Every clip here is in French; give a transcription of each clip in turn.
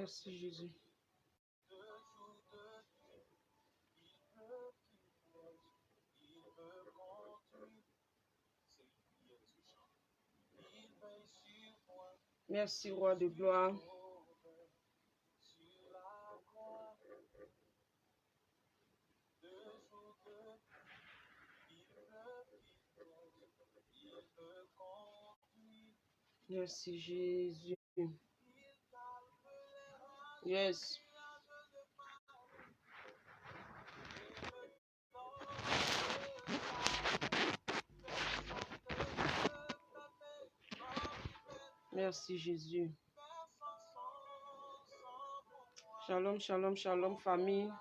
Merci Jésus. Merci Roi de gloire. Merci Jésus. Yes. Merci Jésus. Shalom, shalom, shalom, famille.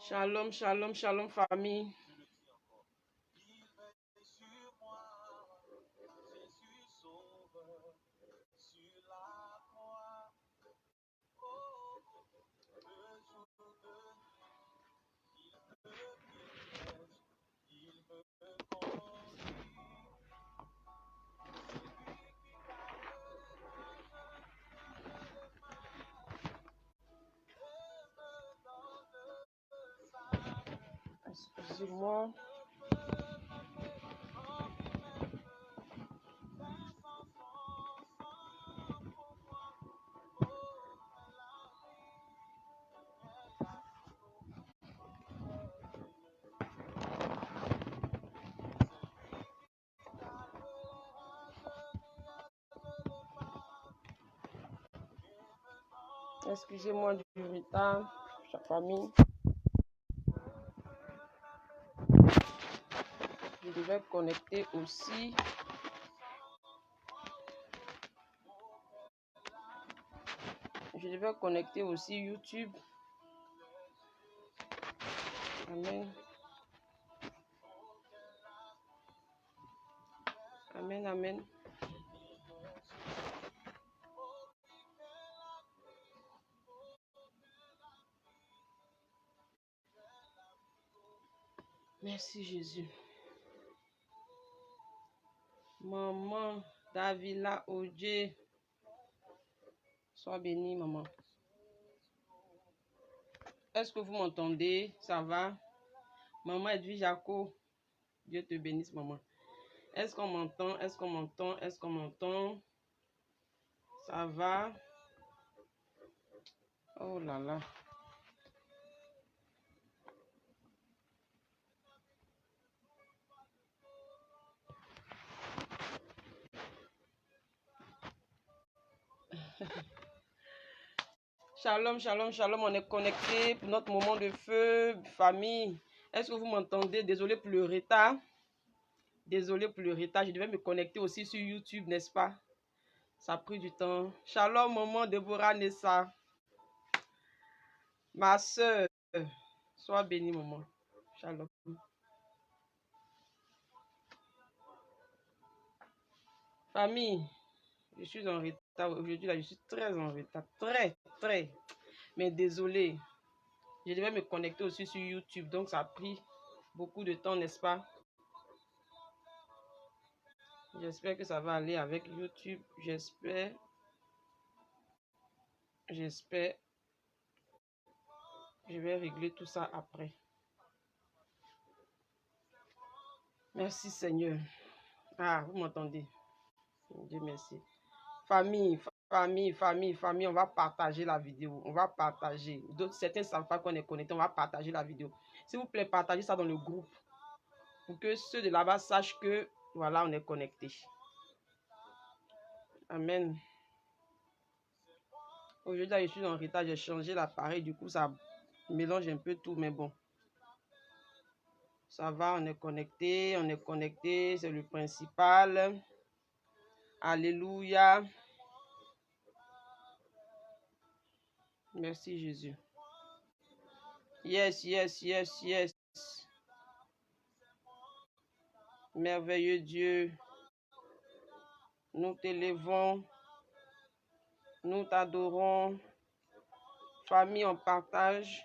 Shalom, shalom, shalom, famille. Excusez-moi. Excusez-moi du retard, chère famille. Je devais connecter aussi. Je devais connecter aussi YouTube. Amen. Amen, amen. Merci Jésus. Maman Davila Odje. Sois bénie, maman. Est-ce que vous m'entendez? Ça va? Maman Edwige Jaco. Dieu te bénisse, maman. Est-ce qu'on m'entend? Est-ce qu'on m'entend? Est-ce qu'on m'entend? Ça va? Oh là là. Shalom, shalom, shalom. On est connecté pour notre moment de feu, famille. Est-ce que vous m'entendez? Désolé pour le retard. Désolé pour le retard. Je devais me connecter aussi sur YouTube, n'est-ce pas? Ça a pris du temps. Shalom, maman Deborah Nessa. Ma soeur. Sois bénie, maman. Shalom. Famille, je suis en retard. Aujourd'hui, là, je suis très en retard. Très. Mais désolé. Je devais me connecter aussi sur YouTube. Donc, ça a pris beaucoup de temps, n'est-ce pas? J'espère que ça va aller avec YouTube. J'espère. Je vais régler tout ça après. Merci Seigneur. Ah, vous m'entendez? Dieu merci. Famille, on va partager la vidéo. On va partager. Certains ne savent pas qu'on est connecté. On va partager la vidéo. S'il vous plaît, partagez ça dans le groupe. Pour que ceux de là-bas sachent que, voilà, on est connecté. Amen. Aujourd'hui, je suis en retard. J'ai changé l'appareil. Du coup, ça mélange un peu tout. Mais bon. Ça va, on est connecté. C'est le principal. Alléluia. Merci Jésus. Yes, yes, yes, yes. Merveilleux Dieu, nous t'élevons, nous t'adorons. Famille, on partage.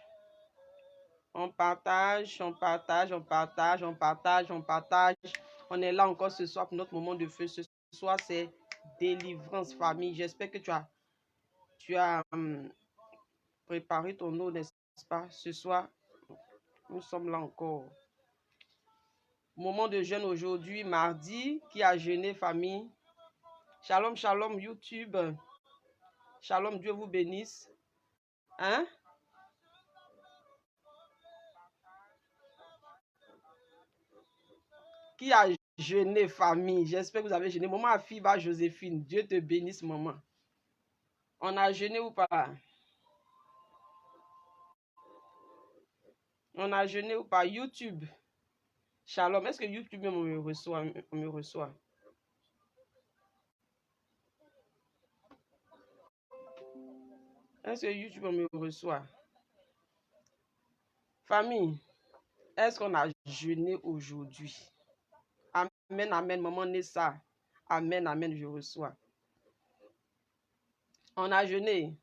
On partage, on partage, on partage, on partage, on partage. On est là encore ce soir pour notre moment de feu. Ce soir, c'est délivrance, famille. J'espère que tu as préparé ton eau, n'est-ce pas? Ce soir, nous sommes là encore. Moment de jeûne aujourd'hui, mardi. Qui a jeûné, famille? Shalom, shalom, YouTube. Shalom, Dieu vous bénisse. Hein? Qui a jeûné, famille? J'espère que vous avez jeûné. Maman Afiba Joséphine, Dieu te bénisse, maman. On a jeûné ou pas? On a jeûné ou pas? YouTube. Shalom. Est-ce que YouTube me reçoit? Me reçoit? Est-ce que YouTube me reçoit? Famille, est-ce qu'on a jeûné aujourd'hui? Amen, amen. Maman Nessa. Amen, amen, je reçois. On a jeûné.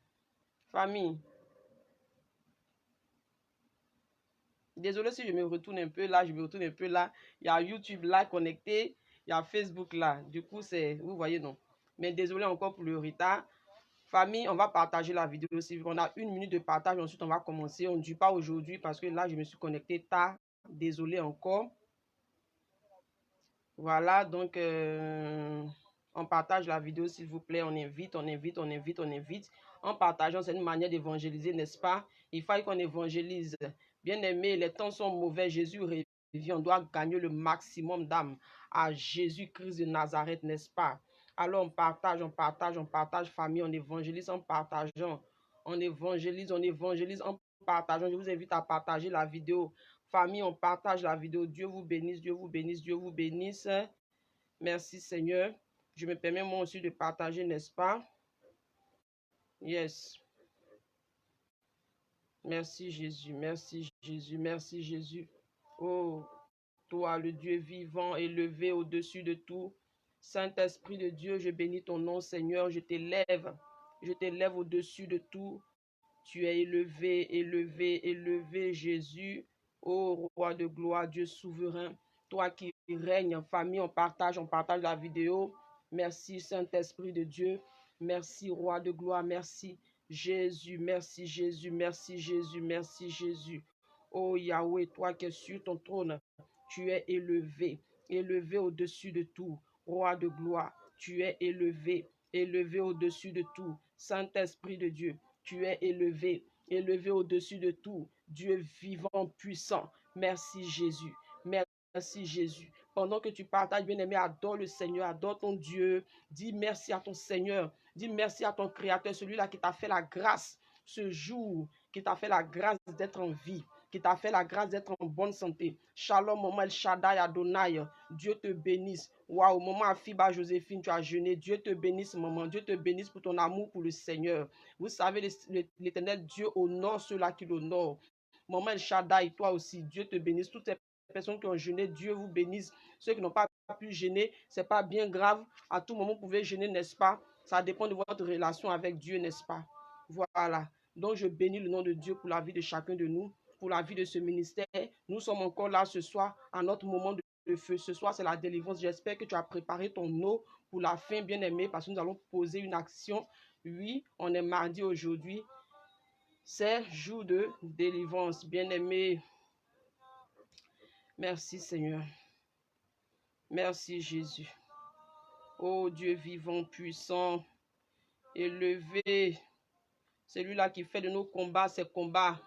Famille. Désolé si je me retourne un peu là, je me retourne un peu là. Il y a YouTube là connecté, il y a Facebook là. Du coup, c'est, vous voyez, non. Mais désolé encore pour le retard. Famille, on va partager la vidéo aussi. On a 1 minute de partage, ensuite on va commencer. On ne dit pas aujourd'hui parce que là, je me suis connecté tard. Désolé encore. Voilà, donc on partage la vidéo s'il vous plaît. On invite, on invite, on invite, on invite. En partageant, c'est une manière d'évangéliser, n'est-ce pas? Il faut qu'on évangélise. Bien aimé, les temps sont mauvais. Jésus revient. On doit gagner le maximum d'âmes à Jésus-Christ de Nazareth, n'est-ce pas? Alors on partage, on partage, on partage, famille, on évangélise en partageant. On évangélise en partageant. Je vous invite à partager la vidéo. Famille, on partage la vidéo. Dieu vous bénisse, Dieu vous bénisse, Dieu vous bénisse. Merci Seigneur. Je me permets moi aussi de partager, n'est-ce pas? Yes. Merci Jésus, merci Jésus, merci Jésus. Oh, toi, le Dieu vivant, élevé au-dessus de tout. Saint-Esprit de Dieu, je bénis ton nom, Seigneur. Je t'élève au-dessus de tout. Tu es élevé, élevé, élevé, Jésus. Ô roi de gloire, Dieu souverain, toi qui règnes en famille, on partage la vidéo. Merci Saint-Esprit de Dieu. Merci roi de gloire, merci Jésus, merci Jésus, merci Jésus, merci Jésus. Oh Yahweh, toi qui es sur ton trône, tu es élevé, élevé au-dessus de tout. Roi de gloire, tu es élevé, élevé au-dessus de tout. Saint-Esprit de Dieu, tu es élevé, élevé au-dessus de tout. Dieu vivant, puissant. Merci Jésus. Merci Jésus. Pendant que tu partages, bien-aimé, adore le Seigneur, adore ton Dieu. Dis merci à ton Seigneur. Dis merci à ton Créateur, celui-là qui t'a fait la grâce ce jour, qui t'a fait la grâce d'être en vie, qui t'a fait la grâce d'être en bonne santé. Shalom, maman El Shaddai Adonai. Dieu te bénisse. Waouh, maman Afiba Joséphine, tu as jeûné. Dieu te bénisse, maman. Dieu te bénisse pour ton amour pour le Seigneur. Vous savez, l'Éternel Dieu honore ceux-là qui l'honorent. Maman El Shaddai, toi aussi, Dieu te bénisse. Toutes ces personnes qui ont jeûné, Dieu vous bénisse. Ceux qui n'ont pas pu jeûner, ce n'est pas bien grave. À tout moment, vous pouvez jeûner, n'est-ce pas? Ça dépend de votre relation avec Dieu, n'est-ce pas? Voilà. Donc, je bénis le nom de Dieu pour la vie de chacun de nous, pour la vie de ce ministère. Nous sommes encore là ce soir, à notre moment de feu. Ce soir, c'est la délivrance. J'espère que tu as préparé ton eau pour la fin, bien aimé, parce que nous allons poser une action. Oui, on est mardi aujourd'hui. C'est jour de délivrance, bien aimé. Merci Seigneur. Merci Jésus. Oh Dieu vivant, puissant, élevé. Celui-là qui fait de nos combats ses combats.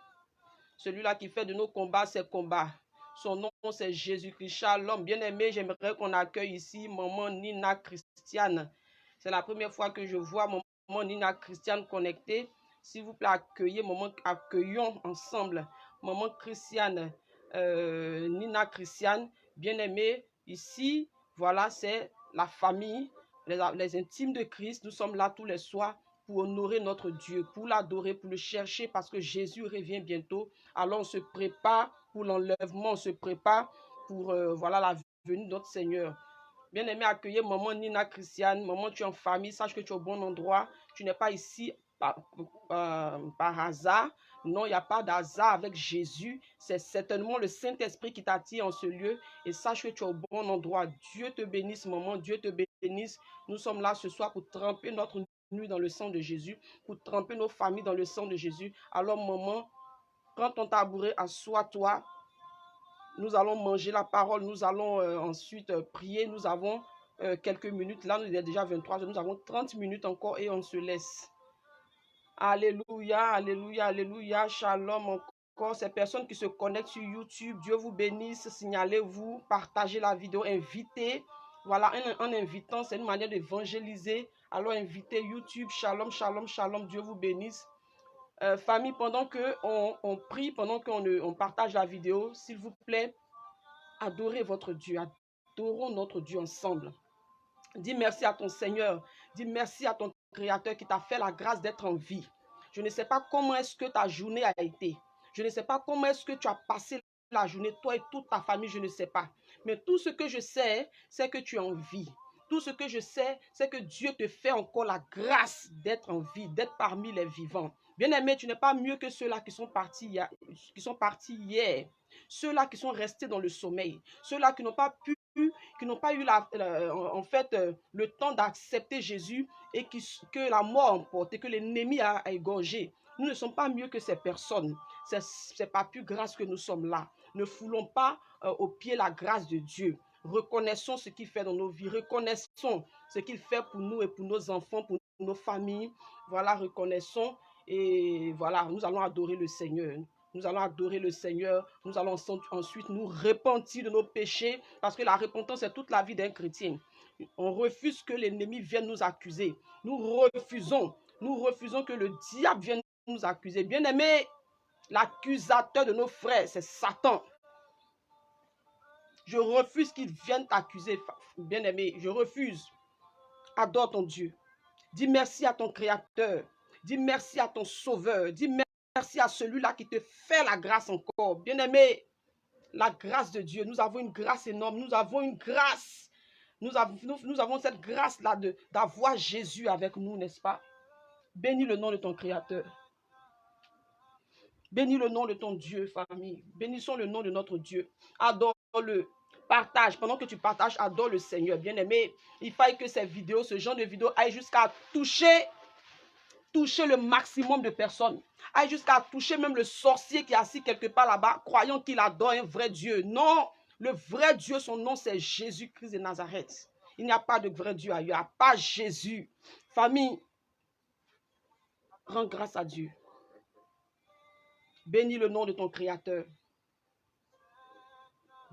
Celui-là qui fait de nos combats ses combats. Son nom, c'est Jésus-Christ. Shalom. Bien-aimé, j'aimerais qu'on accueille ici maman Nina Christiane. C'est la première fois que je vois maman Nina Christiane connectée. S'il vous plaît, accueillons ensemble maman Christiane, Nina Christiane. Bien-aimé, ici, voilà, c'est la famille, les intimes de Christ. Nous sommes là tous les soirs pour honorer notre Dieu, pour l'adorer, pour le chercher, parce que Jésus revient bientôt. Alors on se prépare pour l'enlèvement, on se prépare pour voilà, la venue de notre Seigneur. Bien aimé, accueillir maman Nina Christiane. Maman, tu es en famille, sache que tu es au bon endroit. Tu n'es pas ici par hasard. Non, il n'y a pas d'hasard avec Jésus. C'est certainement le Saint-Esprit qui t'attire en ce lieu. Et sache que tu es au bon endroit. Dieu te bénisse, maman. Dieu te bénisse. Nous sommes là ce soir pour tremper notre nuit dans le sang de Jésus, pour tremper nos familles dans le sang de Jésus. Alors, maman, prends ton tabouret, assois-toi. Nous allons manger la parole, nous allons ensuite prier. Nous avons quelques minutes. Là, il est déjà 23 heures. Nous avons 30 minutes encore et on se laisse. Alléluia, alléluia, alléluia. Shalom encore. Ces personnes qui se connectent sur YouTube, Dieu vous bénisse. Signalez-vous, partagez la vidéo, invitez. Voilà, en invitant, c'est une manière d'évangéliser. Alors invitez YouTube. Shalom, shalom, shalom. Dieu vous bénisse. Famille, pendant qu'on prie, pendant qu'on partage la vidéo, s'il vous plaît, adorez votre Dieu. Adorons notre Dieu ensemble. Dis merci à ton Seigneur. Dis merci à ton Créateur qui t'a fait la grâce d'être en vie. Je ne sais pas comment est-ce que ta journée a été. Je ne sais pas comment est-ce que tu as passé la journée, toi et toute ta famille, je ne sais pas. Mais tout ce que je sais, c'est que tu es en vie. Tout ce que je sais, c'est que Dieu te fait encore la grâce d'être en vie, d'être parmi les vivants. Bien-aimé, tu n'es pas mieux que ceux-là qui sont partis hier. Ceux-là qui sont restés dans le sommeil. Ceux-là qui n'ont pas eu le temps d'accepter Jésus et que la mort emporte et que l'ennemi a égorgé. Nous ne sommes pas mieux que ces personnes. C'est pas plus grâce que nous sommes là. Ne foulons pas au pied la grâce de Dieu. Reconnaissons ce qu'il fait dans nos vies. Reconnaissons ce qu'il fait pour nous et pour nos enfants, pour nos familles. Voilà, reconnaissons. Et voilà, nous allons adorer le Seigneur. Nous allons adorer le Seigneur. Nous allons ensuite nous repentir de nos péchés. Parce que la repentance, c'est toute la vie d'un chrétien. On refuse que l'ennemi vienne nous accuser. Nous refusons que le diable vienne nous accuser. Bien-aimé, l'accusateur de nos frères, c'est Satan. Je refuse qu'il vienne t'accuser, bien-aimé. Je refuse. Adore ton Dieu. Dis merci à ton Créateur. Dis merci à ton Sauveur. Dis merci à celui-là qui te fait la grâce encore. Bien-aimé, la grâce de Dieu. Nous avons une grâce énorme. Nous avons une grâce. Nous avons cette grâce-là d'avoir Jésus avec nous, n'est-ce pas? Bénis le nom de ton Créateur. Bénis le nom de ton Dieu, famille. Bénissons le nom de notre Dieu. Adore-le. Partage. Pendant que tu partages, adore le Seigneur. Bien-aimé, il faille que ces vidéos, ce genre de vidéos, aillent jusqu'à toucher le maximum de personnes. Aille jusqu'à toucher même le sorcier qui est assis quelque part là-bas, croyant qu'il adore un vrai Dieu. Non, le vrai Dieu, son nom, c'est Jésus-Christ de Nazareth. Il n'y a pas de vrai Dieu ailleurs, pas Jésus. Famille, rends grâce à Dieu. Bénis le nom de ton Créateur.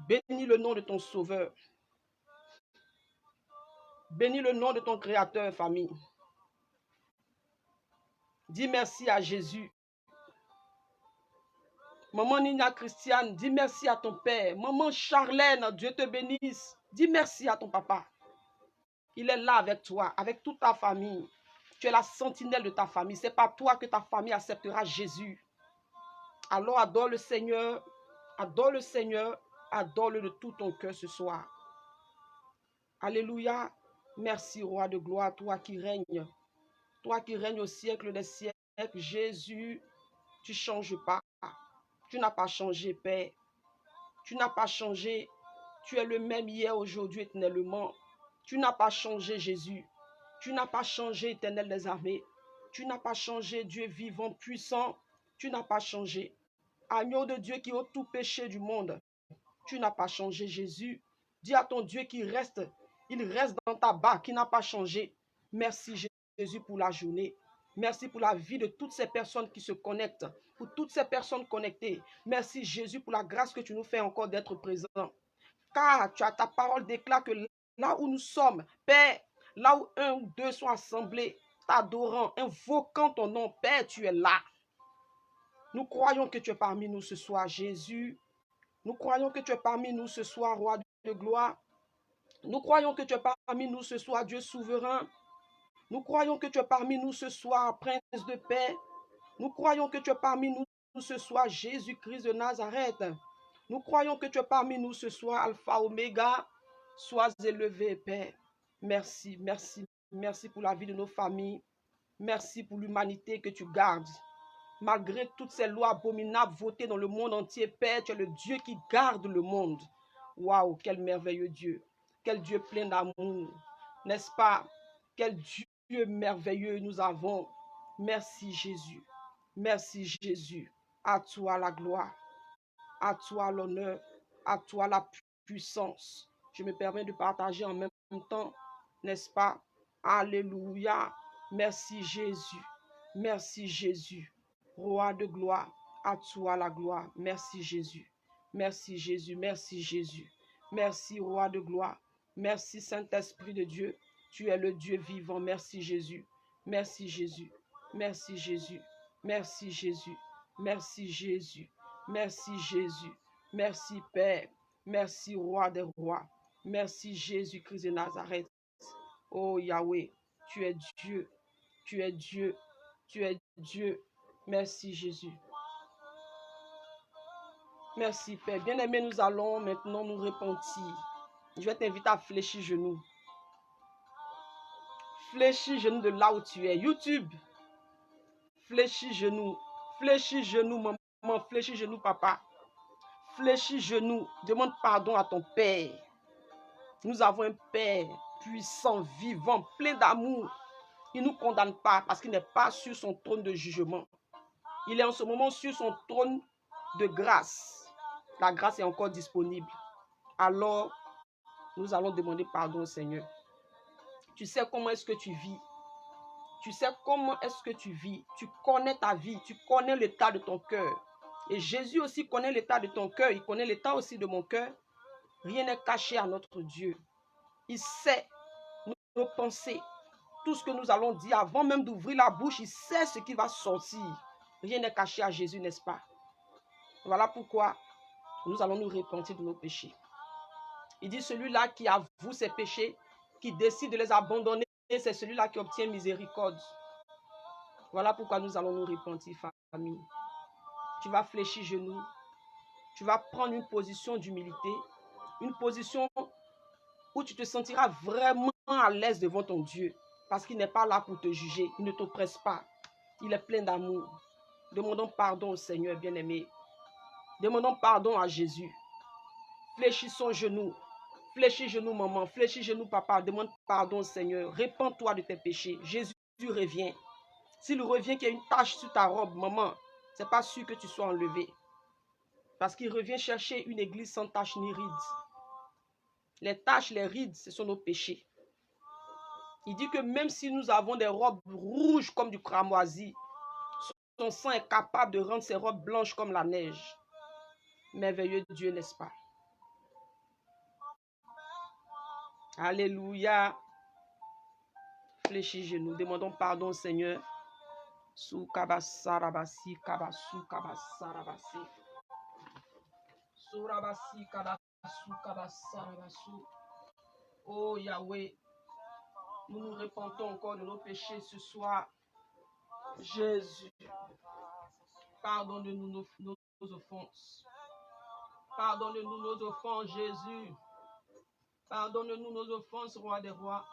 Bénis le nom de ton Sauveur. Bénis le nom de ton Créateur, famille. Dis merci à Jésus. Maman Nina Christiane, dis merci à ton Père. Maman Charlène, Dieu te bénisse. Dis merci à ton papa. Il est là avec toi, avec toute ta famille. Tu es la sentinelle de ta famille. C'est pas toi que ta famille acceptera Jésus. Alors adore le Seigneur. Adore le Seigneur. Adore-le de tout ton cœur ce soir. Alléluia. Merci, roi de gloire, toi qui règnes. Toi qui règnes au siècle des siècles. Jésus, tu ne changes pas. Tu n'as pas changé, Père. Tu n'as pas changé. Tu es le même hier, aujourd'hui, éternellement. Tu n'as pas changé, Jésus. Tu n'as pas changé, Éternel des armées. Tu n'as pas changé, Dieu vivant, puissant. Tu n'as pas changé. Agneau de Dieu qui ôte tout péché du monde. Tu n'as pas changé, Jésus. Dis à ton Dieu qu'il reste. Il reste dans ta barque, qui n'a pas changé. Merci, Jésus, pour la journée. Merci pour la vie de toutes ces personnes qui se connectent. Pour toutes ces personnes connectées. Merci, Jésus, pour la grâce que tu nous fais encore d'être présent. Car ta parole déclare que là où nous sommes, Père, là où un ou deux sont assemblés, t'adorant, invoquant ton nom, Père, tu es là. Nous croyons que tu es parmi nous ce soir, Jésus. Nous croyons que tu es parmi nous ce soir, roi de gloire. Nous croyons que tu es parmi nous ce soir, Dieu souverain. Nous croyons que tu es parmi nous ce soir, Prince de paix. Nous croyons que tu es parmi nous ce soir, Jésus-Christ de Nazareth. Nous croyons que tu es parmi nous ce soir, Alpha, Oméga. Sois élevé, Père. Merci, merci, merci pour la vie de nos familles. Merci pour l'humanité que tu gardes. Malgré toutes ces lois abominables votées dans le monde entier, Père, tu es le Dieu qui garde le monde. Waouh, quel merveilleux Dieu. Quel Dieu plein d'amour. N'est-ce pas? Quel Dieu merveilleux nous avons. Merci Jésus. Merci Jésus. À toi la gloire. À toi l'honneur. À toi la puissance. Je me permets de partager en même temps. N'est-ce pas? Alléluia. Merci Jésus. Merci Jésus. Roi de gloire, à toi la gloire. Merci Jésus. Merci Jésus. Merci Jésus. Merci Roi de gloire. Merci Saint-Esprit de Dieu. Tu es le Dieu vivant. Merci Jésus. Merci Jésus. Merci Jésus. Merci Jésus. Merci Jésus. Merci Jésus. Merci Père. Merci Roi des rois. Merci Jésus-Christ de Nazareth. Oh Yahweh, tu es Dieu. Tu es Dieu. Tu es Dieu. Merci Jésus. Merci Père. Bien-aimé, nous allons maintenant nous repentir. Je vais t'inviter à fléchir genoux. Fléchis genoux de là où tu es. YouTube. Fléchis genoux. Fléchis genoux, maman. Fléchis genoux, papa. Fléchis genoux. Demande pardon à ton Père. Nous avons un Père puissant, vivant, plein d'amour. Il ne nous condamne pas parce qu'il n'est pas sur son trône de jugement. Il est en ce moment sur son trône de grâce. La grâce est encore disponible. Alors, nous allons demander pardon au Seigneur. Tu sais comment est-ce que tu vis. Tu sais comment est-ce que tu vis. Tu connais ta vie. Tu connais l'état de ton cœur. Et Jésus aussi connaît l'état de ton cœur. Il connaît l'état aussi de mon cœur. Rien n'est caché à notre Dieu. Il sait nos pensées. Tout ce que nous allons dire avant même d'ouvrir la bouche, il sait ce qui va sortir. Rien n'est caché à Jésus, n'est-ce pas? Voilà pourquoi nous allons nous repentir de nos péchés. Il dit celui-là qui avoue ses péchés, qui décide de les abandonner, c'est celui-là qui obtient miséricorde. Voilà pourquoi nous allons nous repentir, famille. Tu vas fléchir genoux. Tu vas prendre une position d'humilité, une position où tu te sentiras vraiment à l'aise devant ton Dieu. Parce qu'il n'est pas là pour te juger. Il ne t'oppresse pas. Il est plein d'amour. Demandons pardon au Seigneur bien-aimé. Demandons pardon à Jésus. Fléchissons genoux. Fléchis genoux, maman. Fléchis genoux, papa. Demande pardon au Seigneur. Répands-toi de tes péchés. Jésus revient. S'il revient qu'il y a une tache sur ta robe, maman, c'est pas sûr que tu sois enlevé. Parce qu'il revient chercher une église sans tache ni rides. Les taches, les rides, ce sont nos péchés. Il dit que même si nous avons des robes rouges comme du cramoisi, son sang est capable de rendre ces robes blanches comme la neige. Merveilleux Dieu, n'est-ce pas? Alléluia. Fléchis genoux. Demandons pardon au Seigneur. Sou kabasarabasi, kabasu kabasarabasi. Sourabasi kabasu kabasarabasu. Oh Yahweh, nous nous repentons encore de nos péchés ce soir. Jésus, pardonne-nous nos offenses. Pardonne-nous nos offenses, Jésus. Pardonne-nous nos offenses, Roi des rois.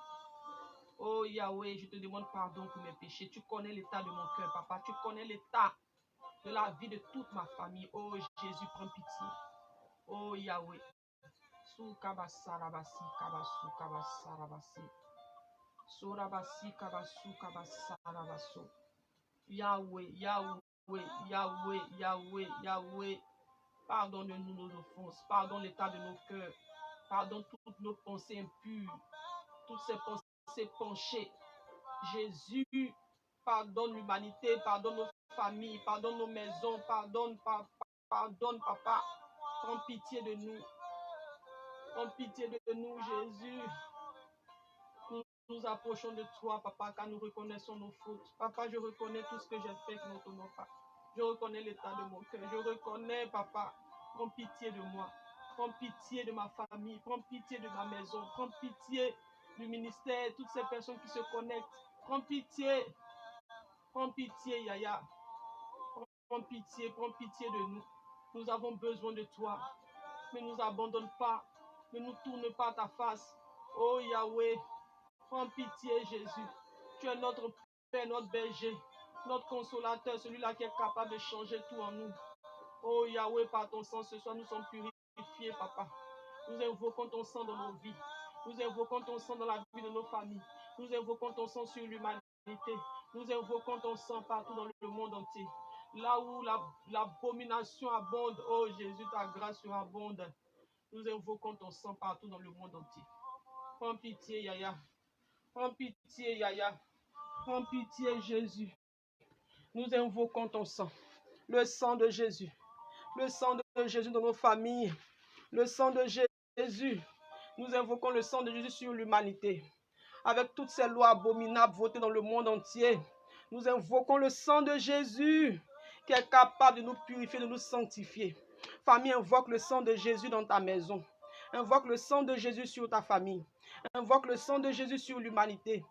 Oh Yahweh, je te demande pardon pour mes péchés. Tu connais l'état de mon cœur, papa. Tu connais l'état de la vie de toute ma famille. Oh Jésus, prends pitié. Oh Yahweh. Sou kabasarabasi, kabasu kabasarabasi. Sourabasi, kabasu kabasarabasu. Yahweh, Yahweh, Yahweh, Yahweh, Yahweh. Pardonne-nous nos offenses. Pardonne l'état de nos cœurs. Pardonne toutes nos pensées impures. Toutes ces pensées penchées. Jésus, pardonne l'humanité. Pardonne nos familles. Pardonne nos maisons. Pardonne, papa. Pardonne, papa. Prends pitié de nous. Prends pitié de nous, Jésus. Nous approchons de toi, papa, car nous reconnaissons nos fautes. Papa, je reconnais tout ce que j'ai fait qui ne t'honore pas. Je reconnais l'état de mon cœur. Je reconnais, papa. Prends pitié de moi. Prends pitié de ma famille. Prends pitié de ma maison. Prends pitié du ministère. Toutes ces personnes qui se connectent. Prends pitié, Yaya. Prends pitié de nous. Nous avons besoin de toi. Ne nous abandonne pas. Ne nous tourne pas ta face. Oh Yahweh, prends pitié, Jésus. Tu es notre Père, notre berger, notre consolateur, celui-là qui est capable de changer tout en nous. Oh Yahweh, par ton sang, ce soir, nous sommes purifiés, Papa. Nous invoquons ton sang dans nos vies. Nous invoquons ton sang dans la vie de nos familles. Nous invoquons ton sang sur l'humanité. Nous invoquons ton sang partout dans le monde entier. Là où l'abomination abonde, oh Jésus, ta grâce surabonde. Nous invoquons ton sang partout dans le monde entier. Prends pitié, Yaya. Prends pitié, Yaya. Prends pitié, Jésus. Nous invoquons ton sang. Le sang de Jésus. Le sang de Jésus dans nos familles. Le sang de Jésus. Nous invoquons le sang de Jésus sur l'humanité. Avec toutes ces lois abominables votées dans le monde entier, nous invoquons le sang de Jésus qui est capable de nous purifier, de nous sanctifier. Famille, invoque le sang de Jésus dans ta maison. Invoque le sang de Jésus sur ta famille. Invoque le sang de Jésus sur l'humanité.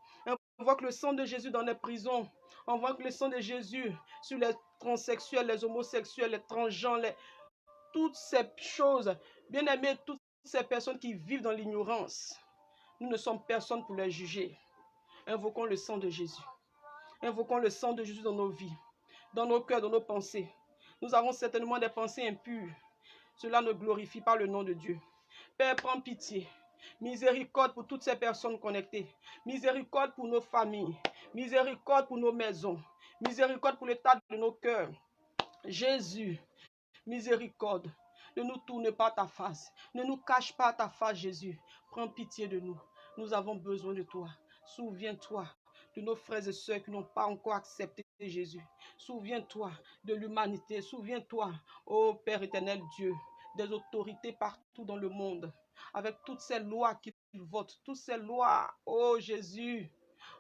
Invoque le sang de Jésus dans les prisons. Invoque le sang de Jésus sur les transsexuels, les homosexuels, les transgenres, toutes ces choses. Bien aimés, toutes ces personnes qui vivent dans l'ignorance. Nous ne sommes personne pour les juger. Invoquons le sang de Jésus. Invoquons le sang de Jésus dans nos vies, dans nos cœurs, dans nos pensées. Nous avons certainement des pensées impures. Cela ne glorifie pas le nom de Dieu. Père, prends pitié. Miséricorde pour toutes ces personnes connectées. Miséricorde pour nos familles. Miséricorde pour nos maisons. Miséricorde pour l'état de nos cœurs. Jésus, miséricorde. Ne nous tourne pas ta face. Ne nous cache pas ta face, Jésus. Prends pitié de nous. Nous avons besoin de toi. Souviens-toi de nos frères et sœurs qui n'ont pas encore accepté Jésus. Souviens-toi de l'humanité. Souviens-toi, ô Père éternel Dieu, des autorités partout dans le monde. Avec toutes ces lois qu'ils votent, toutes ces lois, ô Jésus,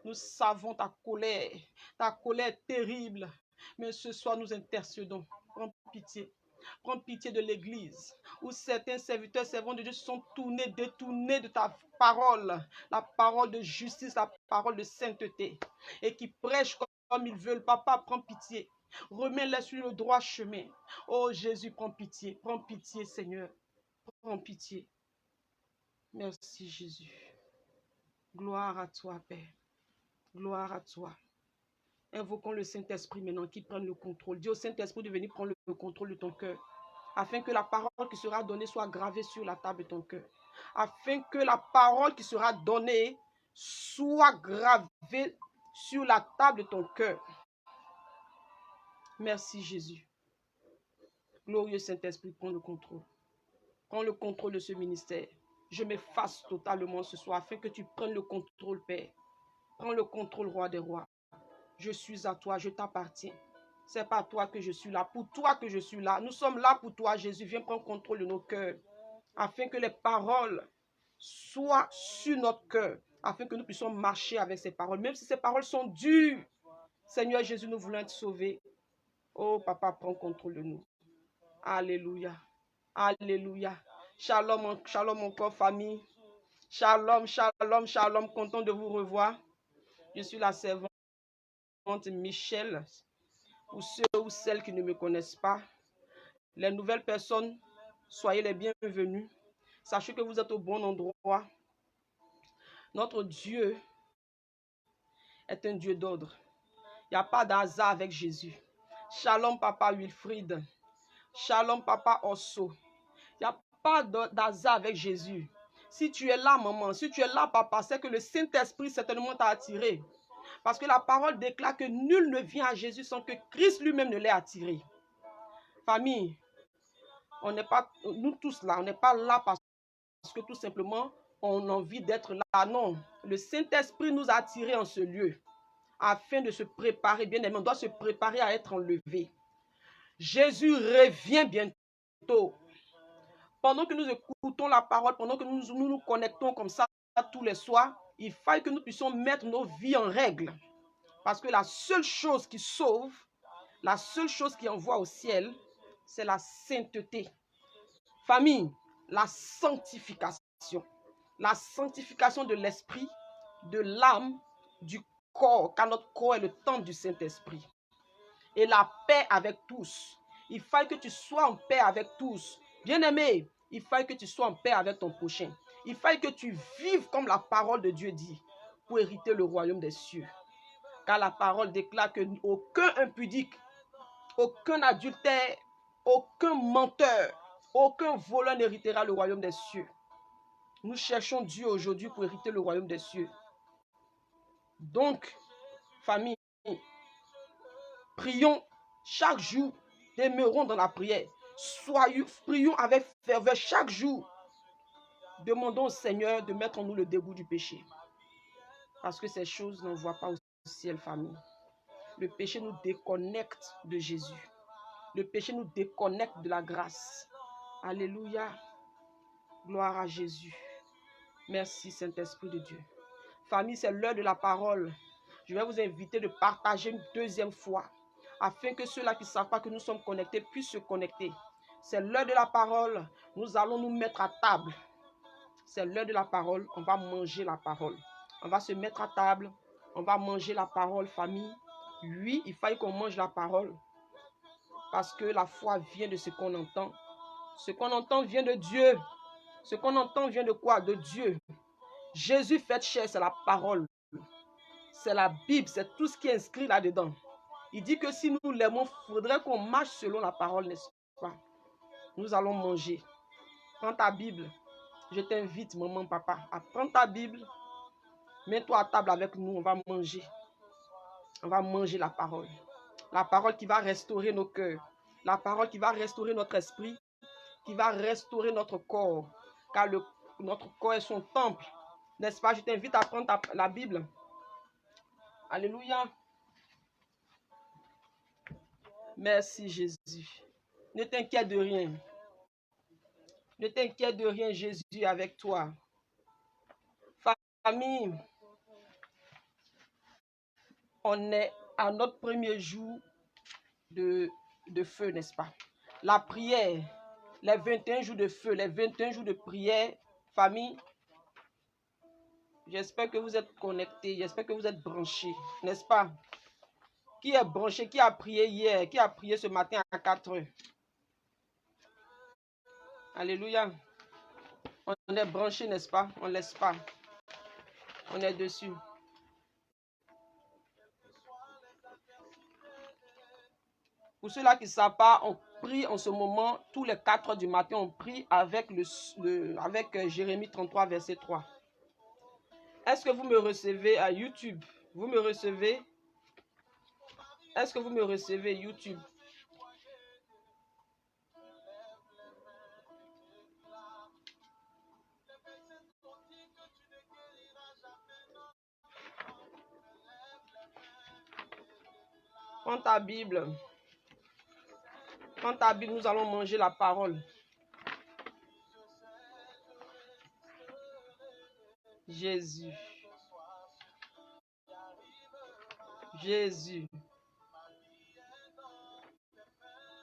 nous savons ta colère terrible. Mais ce soir, nous intercédons. Prends pitié. Prends pitié de l'Église, où certains serviteurs, servants de Dieu sont détournés de ta parole, la parole de justice, la parole de sainteté, et qui prêchent comme ils veulent. Papa, prends pitié. Remets-les sur le droit chemin. Oh Jésus, prends pitié, Seigneur. Prends pitié. Merci Jésus. Gloire à toi, Père. Gloire à toi. Invoquons le Saint-Esprit maintenant qui prenne le contrôle. Dis au Saint-Esprit de venir prendre le contrôle de ton cœur. Afin que la parole qui sera donnée soit gravée sur la table de ton cœur. Afin que la parole qui sera donnée soit gravée sur la table de ton cœur. Merci Jésus. Glorieux Saint-Esprit, prends le contrôle. Prends le contrôle de ce ministère. Je m'efface totalement ce soir afin que tu prennes le contrôle, Père. Prends le contrôle, Roi des rois. Je suis à toi, je t'appartiens. C'est pas toi que je suis là, pour toi que je suis là. Nous sommes là pour toi, Jésus. Viens prendre contrôle de nos cœurs, afin que les paroles soient sur notre cœur, afin que nous puissions marcher avec ces paroles, même si ces paroles sont dures. Seigneur Jésus, nous voulons être sauvés. Oh, Papa, prends contrôle de nous. Alléluia. Alléluia. Shalom, shalom encore, famille. Shalom, shalom, shalom. Content de vous revoir. Je suis la servante Michel. Pour ceux ou celles qui ne me connaissent pas, les nouvelles personnes, soyez les bienvenus. Sachez que vous êtes au bon endroit. Notre Dieu est un Dieu d'ordre. Il n'y a pas d'hasard avec Jésus. Shalom, Papa Wilfried. Shalom, Papa Osso. Il n'y a pas d'hasard avec Jésus. Si tu es là, maman, si tu es là, papa, c'est que le Saint-Esprit certainement t'a attiré. Parce que la parole déclare que nul ne vient à Jésus sans que Christ lui-même ne l'ait attiré. Famille, on n'est pas, nous tous là, on n'est pas là parce que tout simplement on a envie d'être là. Non, le Saint-Esprit nous a attirés en ce lieu afin de se préparer, bien aimé, on doit se préparer à être enlevé. Jésus revient bientôt. Pendant que nous écoutons la parole, pendant que nous connectons comme ça tous les soirs, il faut que nous puissions mettre nos vies en règle. Parce que la seule chose qui sauve, la seule chose qui envoie au ciel, c'est la sainteté. Famille, la sanctification. La sanctification de l'esprit, de l'âme, du corps, car notre corps est le temple du Saint-Esprit. Et la paix avec tous. Il faut que tu sois en paix avec tous. Bien-aimé, il faut que tu sois en paix avec ton prochain. Il faut que tu vives comme la parole de Dieu dit pour hériter le royaume des cieux. Car la parole déclare que aucun impudique, aucun adultère, aucun menteur, aucun voleur n'héritera le royaume des cieux. Nous cherchons Dieu aujourd'hui pour hériter le royaume des cieux. Donc, famille, prions chaque jour, demeurons dans la prière. Prions avec ferveur chaque jour. Demandons au Seigneur de mettre en nous le dégoût du péché. Parce que ces choses n'envoient pas au ciel, famille. Le péché nous déconnecte de Jésus. Le péché nous déconnecte de la grâce. Alléluia. Gloire à Jésus. Merci, Saint-Esprit de Dieu. Famille, c'est l'heure de la parole. Je vais vous inviter de partager une deuxième fois, afin que ceux-là qui ne savent pas que nous sommes connectés puissent se connecter. C'est l'heure de la parole. Nous allons nous mettre à table. C'est l'heure de la parole. On va manger la parole. On va se mettre à table. On va manger la parole, famille. Oui, il faut qu'on mange la parole. Parce que la foi vient de ce qu'on entend. Ce qu'on entend vient de Dieu. Ce qu'on entend vient de quoi? De Dieu. Jésus fait chair, c'est la parole. C'est la Bible, c'est tout ce qui est inscrit là-dedans. Il dit que si nous l'aimons, il faudrait qu'on marche selon la parole, n'est-ce pas? Nous allons manger. Prends ta Bible. Je t'invite, maman, papa, à prendre ta Bible. Mets-toi à table avec nous, on va manger. On va manger la parole. La parole qui va restaurer nos cœurs. La parole qui va restaurer notre esprit. Qui va restaurer notre corps. Car notre corps est son temple. N'est-ce pas? Je t'invite à prendre la Bible. Alléluia. Merci Jésus. Ne t'inquiète de rien. Ne t'inquiète de rien, Jésus est avec toi. Famille, on est à notre premier jour de feu, n'est-ce pas? La prière, les 21 jours de feu, les 21 jours de prière, famille, j'espère que vous êtes connectés, j'espère que vous êtes branchés, n'est-ce pas? Qui est branché, qui a prié hier, qui a prié ce matin à 4 heures? Alléluia. On est branché, n'est-ce pas? On ne laisse pas. On est dessus. Pour ceux-là qui ne savent pas, on prie en ce moment, tous les 4 heures du matin, on prie avec, Jérémie 33, verset 3. Est-ce que vous me recevez à YouTube? Vous me recevez? Est-ce que vous me recevez YouTube? Prends ta Bible. Prends ta Bible, nous allons manger la parole. Jésus. Jésus.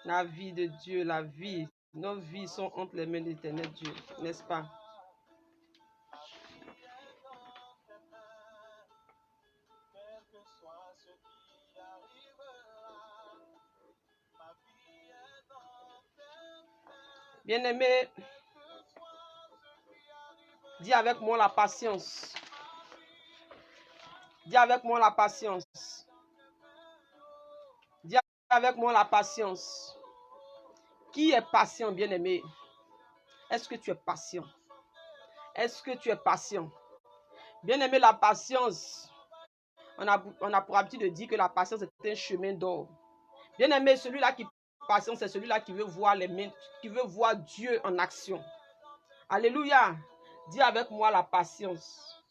La vie de Dieu, la vie. Nos vies sont entre les mains de l'Éternel Dieu, n'est-ce pas? Bien-aimé, dis avec moi la patience. Dis avec moi la patience. Dis avec moi la patience. Qui est patient, bien-aimé? Est-ce que tu es patient? Est-ce que tu es patient? Bien-aimé, la patience, on a pour habitude de dire que la patience est un chemin d'or. Bien-aimé, celui-là qui est patient, c'est celui-là qui veut voir Dieu en action. Alléluia. Dis avec moi la patience.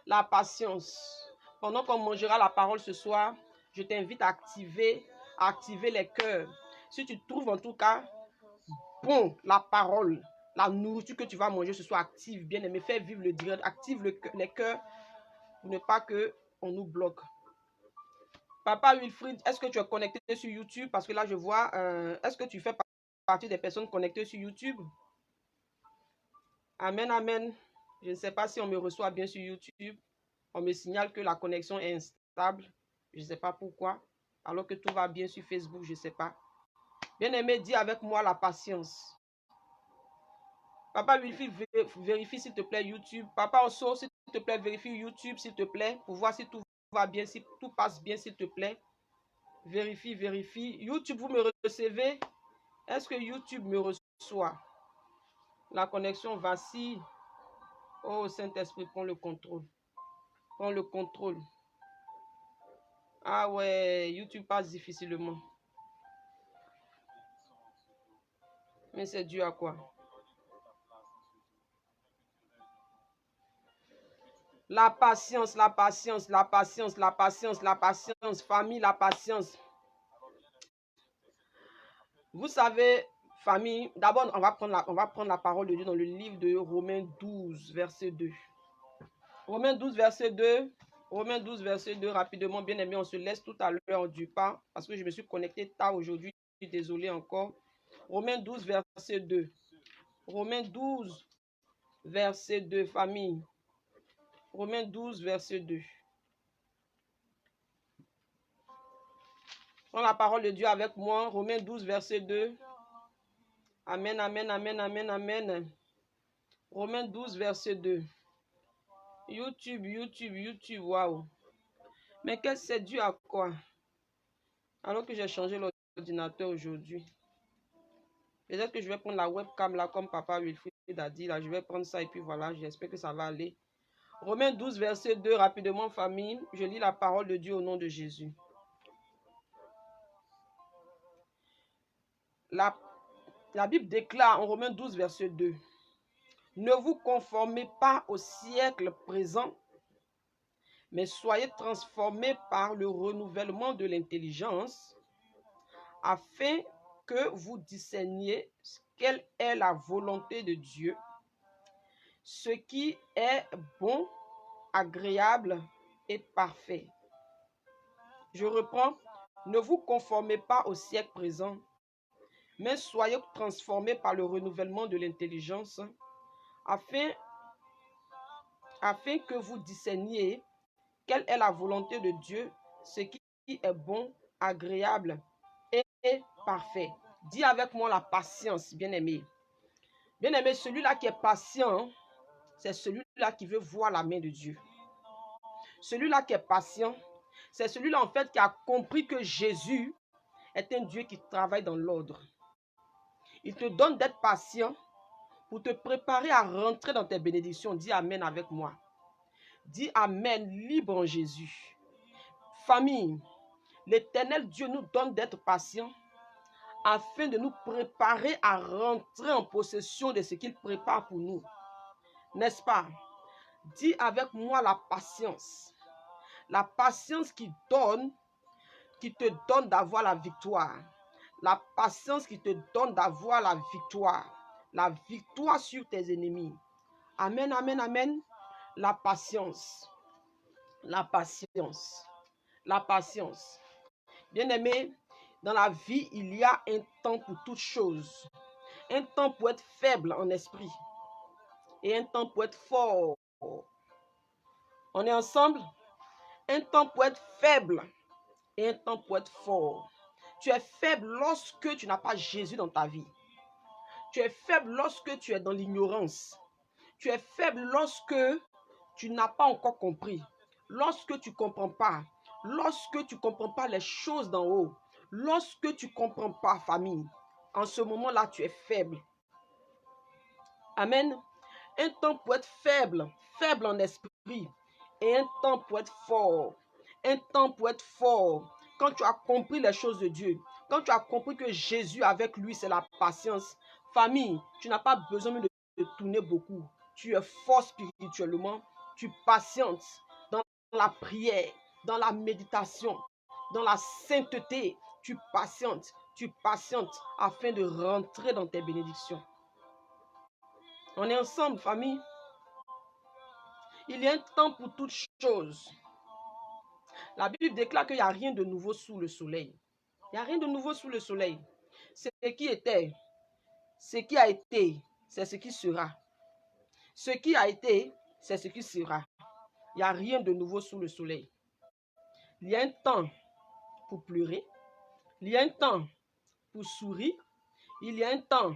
La patience. Pendant qu'on mangera la parole ce soir, je t'invite à activer les cœurs. Si tu trouves en tout cas bon la parole, la nourriture que tu vas manger ce soir, active, bien aimé, fais vivre le direct, active les cœurs pour ne pas qu'on nous bloque. Papa Wilfried, est-ce que tu es connecté sur YouTube? Parce que là, je vois, est-ce que tu fais partie des personnes connectées sur YouTube? Amen, amen. Je ne sais pas si on me reçoit bien sur YouTube. On me signale que la connexion est stable. Je ne sais pas pourquoi. Alors que tout va bien sur Facebook, je ne sais pas. Bien-aimé, dis avec moi la patience. Papa Wilfried, vérifie s'il te plaît YouTube. Papa Osso, s'il te plaît, vérifie YouTube s'il te plaît. Pour voir si tout va bien, si tout passe bien s'il te plaît. Vérifie, vérifie. YouTube, vous me recevez? Est-ce que YouTube me reçoit? La connexion vacille. Oh, Saint-Esprit, prends le contrôle. Prends le contrôle. Ah ouais, YouTube passe difficilement. Mais c'est dû à quoi? La patience, la patience, la patience, la patience, la patience. Famille, la patience. Vous savez, famille, d'abord, on va prendre la parole de Dieu dans le livre de Romains 12, verset 2. Romains 12, verset 2. Romains 12, verset 2, rapidement, bien aimé, on se laisse tout à l'heure du pas, parce que je me suis connecté tard aujourd'hui, désolé encore. Romains 12, verset 2. Romains 12, verset 2, famille. Romains 12, verset 2. Prends la parole de Dieu avec moi. Romains 12, verset 2. Amen, amen, amen, amen, amen. Romains 12, verset 2. YouTube, waouh. Mais qu'est-ce que c'est dû à quoi? Alors que j'ai changé l'ordinateur aujourd'hui. Peut-être que je vais prendre la webcam là, comme Papa Wilfried a dit. Là, je vais prendre ça et puis voilà, j'espère que ça va aller. Romains 12, verset 2, rapidement, famille. Je lis la parole de Dieu au nom de Jésus. La Bible déclare en Romains 12, verset 2. Ne vous conformez pas au siècle présent, mais soyez transformés par le renouvellement de l'intelligence, afin que vous discerniez quelle est la volonté de Dieu, ce qui est bon, agréable et parfait. Je reprends. Ne vous conformez pas au siècle présent, mais soyez transformés par le renouvellement de l'intelligence, afin que vous discerniez quelle est la volonté de Dieu, ce qui est bon, agréable et parfait. Dis avec moi la patience, bien-aimé. Bien-aimé, celui-là qui est patient, c'est celui-là qui veut voir la main de Dieu. Celui-là qui est patient, c'est celui-là en fait qui a compris que Jésus est un Dieu qui travaille dans l'ordre. Il te donne d'être patient pour te préparer à rentrer dans tes bénédictions. Dis Amen avec moi. Dis Amen, libre en Jésus. Famille, l'Éternel Dieu nous donne d'être patients afin de nous préparer à rentrer en possession de ce qu'il prépare pour nous. N'est-ce pas? Dis avec moi la patience. La patience qui te donne d'avoir la victoire. La patience qui te donne d'avoir la victoire. La victoire sur tes ennemis. Amen, amen, amen. La patience. La patience. La patience. Bien-aimé, dans la vie, il y a un temps pour toutes choses. Un temps pour être faible en esprit. Et un temps pour être fort. On est ensemble? Un temps pour être faible. Et un temps pour être fort. Tu es faible lorsque tu n'as pas Jésus dans ta vie. Tu es faible lorsque tu es dans l'ignorance. Tu es faible lorsque tu n'as pas encore compris. Lorsque tu ne comprends pas. Lorsque tu ne comprends pas les choses d'en haut. Lorsque tu ne comprends pas, famille. En ce moment-là, tu es faible. Amen. Un temps pour être faible, faible en esprit. Et un temps pour être fort. Un temps pour être fort. Quand tu as compris les choses de Dieu. Quand tu as compris que Jésus avec lui, c'est la patience. Famille, tu n'as pas besoin de tourner beaucoup. Tu es fort spirituellement. Tu patientes dans la prière, dans la méditation, dans la sainteté. Tu patientes afin de rentrer dans tes bénédictions. On est ensemble, famille. Il y a un temps pour toutes choses. La Bible déclare qu'il n'y a rien de nouveau sous le soleil. Il n'y a rien de nouveau sous le soleil. Ce qui était, ce qui a été, c'est ce qui sera. Ce qui a été, c'est ce qui sera. Il n'y a rien de nouveau sous le soleil. Il y a un temps pour pleurer. Il y a un temps pour sourire. Il y a un temps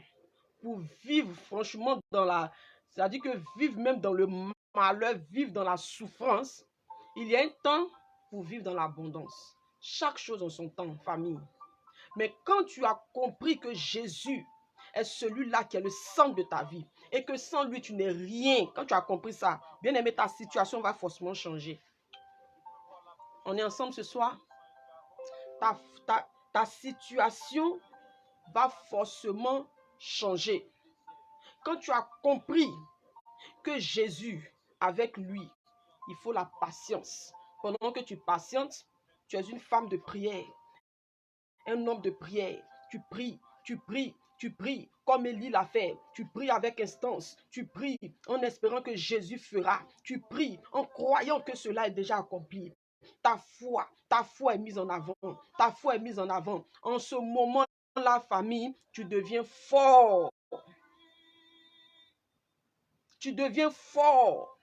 pour vivre franchement dans la... C'est-à-dire que vivre même dans le malheur, vivre dans la souffrance. Il y a un temps pour vivre dans l'abondance. Chaque chose en son temps, famille. Mais quand tu as compris que Jésus est celui-là qui est le centre de ta vie et que sans lui, tu n'es rien, quand tu as compris ça, bien aimé, ta situation va forcément changer. On est ensemble ce soir. Ta situation va forcément changer. Quand tu as compris que Jésus, avec lui, il faut la patience. Pendant que tu patientes, tu es une femme de prière, un homme de prière. Tu pries, tu pries, tu pries, comme Élie l'a fait. Tu pries avec instance. Tu pries en espérant que Jésus fera. Tu pries en croyant que cela est déjà accompli. Ta foi est mise en avant. Ta foi est mise en avant. En ce moment-là, famille, tu deviens fort. Tu deviens fort.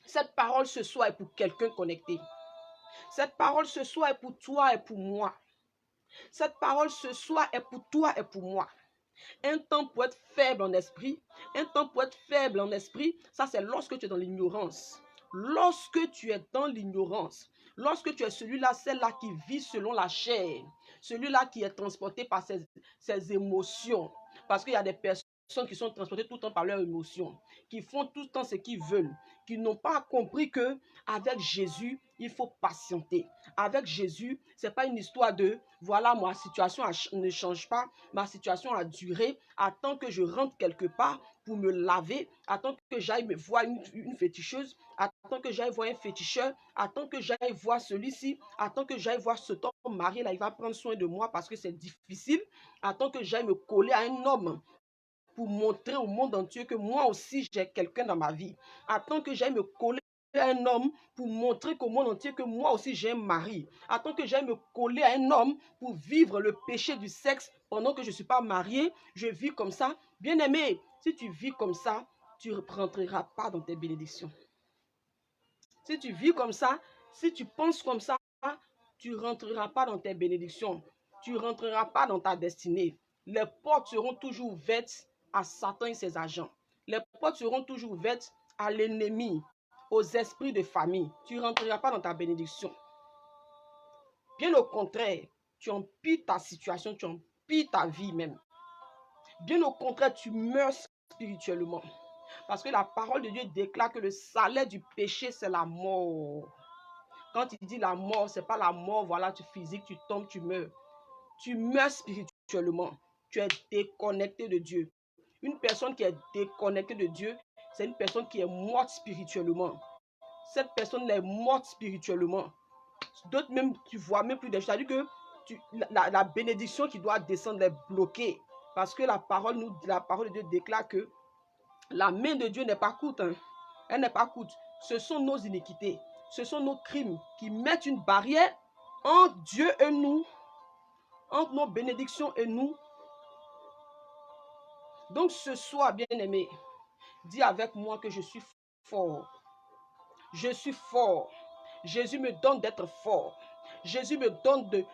Cette parole ce soir est pour quelqu'un connecté. Cette parole ce soir est pour toi et pour moi. Cette parole ce soir est pour toi et pour moi. Un temps pour être faible en esprit, un temps pour être faible en esprit, ça c'est lorsque tu es dans l'ignorance. Lorsque tu es dans l'ignorance, lorsque tu es celui-là, celle-là qui vit selon la chair, celui-là qui est transporté par ses émotions. Parce qu'il y a des personnes qui sont transportées tout le temps par leurs émotions, qui font tout le temps ce qu'ils veulent, qui n'ont pas compris que avec Jésus, il faut patienter. Avec Jésus, ce n'est pas une histoire de voilà, ma situation ne change pas, ma situation a duré, attends que je rentre quelque part pour me laver, attends que j'aille me voir une féticheuse, attends que j'aille voir un féticheur, attends que j'aille voir celui-ci, attends que j'aille voir cet homme marié là, il va prendre soin de moi parce que c'est difficile, attends que j'aille me coller à un homme pour montrer au monde entier que moi aussi j'ai quelqu'un dans ma vie. Attends que j'aille me coller à un homme pour montrer qu'au monde entier que moi aussi j'ai un mari. Attends que j'aille me coller à un homme pour vivre le péché du sexe pendant que je ne suis pas mariée. Je vis comme ça. Bien aimé, si tu vis comme ça, tu ne rentreras pas dans tes bénédictions. Si tu vis comme ça, si tu penses comme ça, tu ne rentreras pas dans tes bénédictions. Tu ne rentreras pas dans ta destinée. Les portes seront toujours ouvertes à Satan et ses agents. Les portes seront toujours ouvertes à l'ennemi, aux esprits de famille. Tu ne rentreras pas dans ta bénédiction. Bien au contraire, tu empires ta situation, tu empires ta vie même. Bien au contraire, tu meurs spirituellement. Parce que la parole de Dieu déclare que le salaire du péché, c'est la mort. Quand il dit la mort, ce n'est pas la mort, voilà, tu physique, tu tombes, tu meurs. Tu meurs spirituellement. Tu es déconnecté de Dieu. Une personne qui est déconnectée de Dieu, c'est une personne qui est morte spirituellement. Cette personne est morte spirituellement. D'autres même, tu vois même plus des choses. C'est-à-dire que la bénédiction qui doit descendre est bloquée. Parce que la parole de Dieu déclare que la main de Dieu n'est pas courte. Hein. Elle n'est pas courte. Ce sont nos iniquités. Ce sont nos crimes qui mettent une barrière entre Dieu et nous, entre nos bénédictions et nous. Donc ce soir, bien-aimé, dis avec moi que je suis fort. Je suis fort. Jésus me donne d'être fort. Jésus me donne de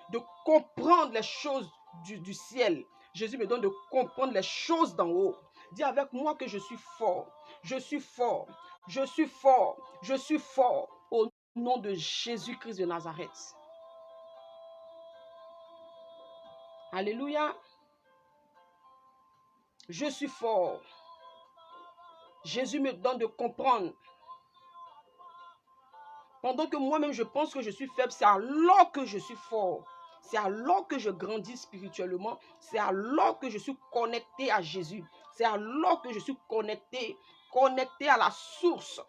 comprendre les choses du ciel. Jésus me donne de comprendre les choses d'en haut. Dis avec moi que je suis fort. Je suis fort. Je suis fort. Je suis fort. Au nom de Jésus-Christ de Nazareth. Alléluia. Je suis fort. Jésus me donne de comprendre. Pendant que moi-même je pense que je suis faible, c'est alors que je suis fort. C'est alors que je grandis spirituellement. C'est alors que je suis connecté à Jésus. C'est alors que je suis connecté à la source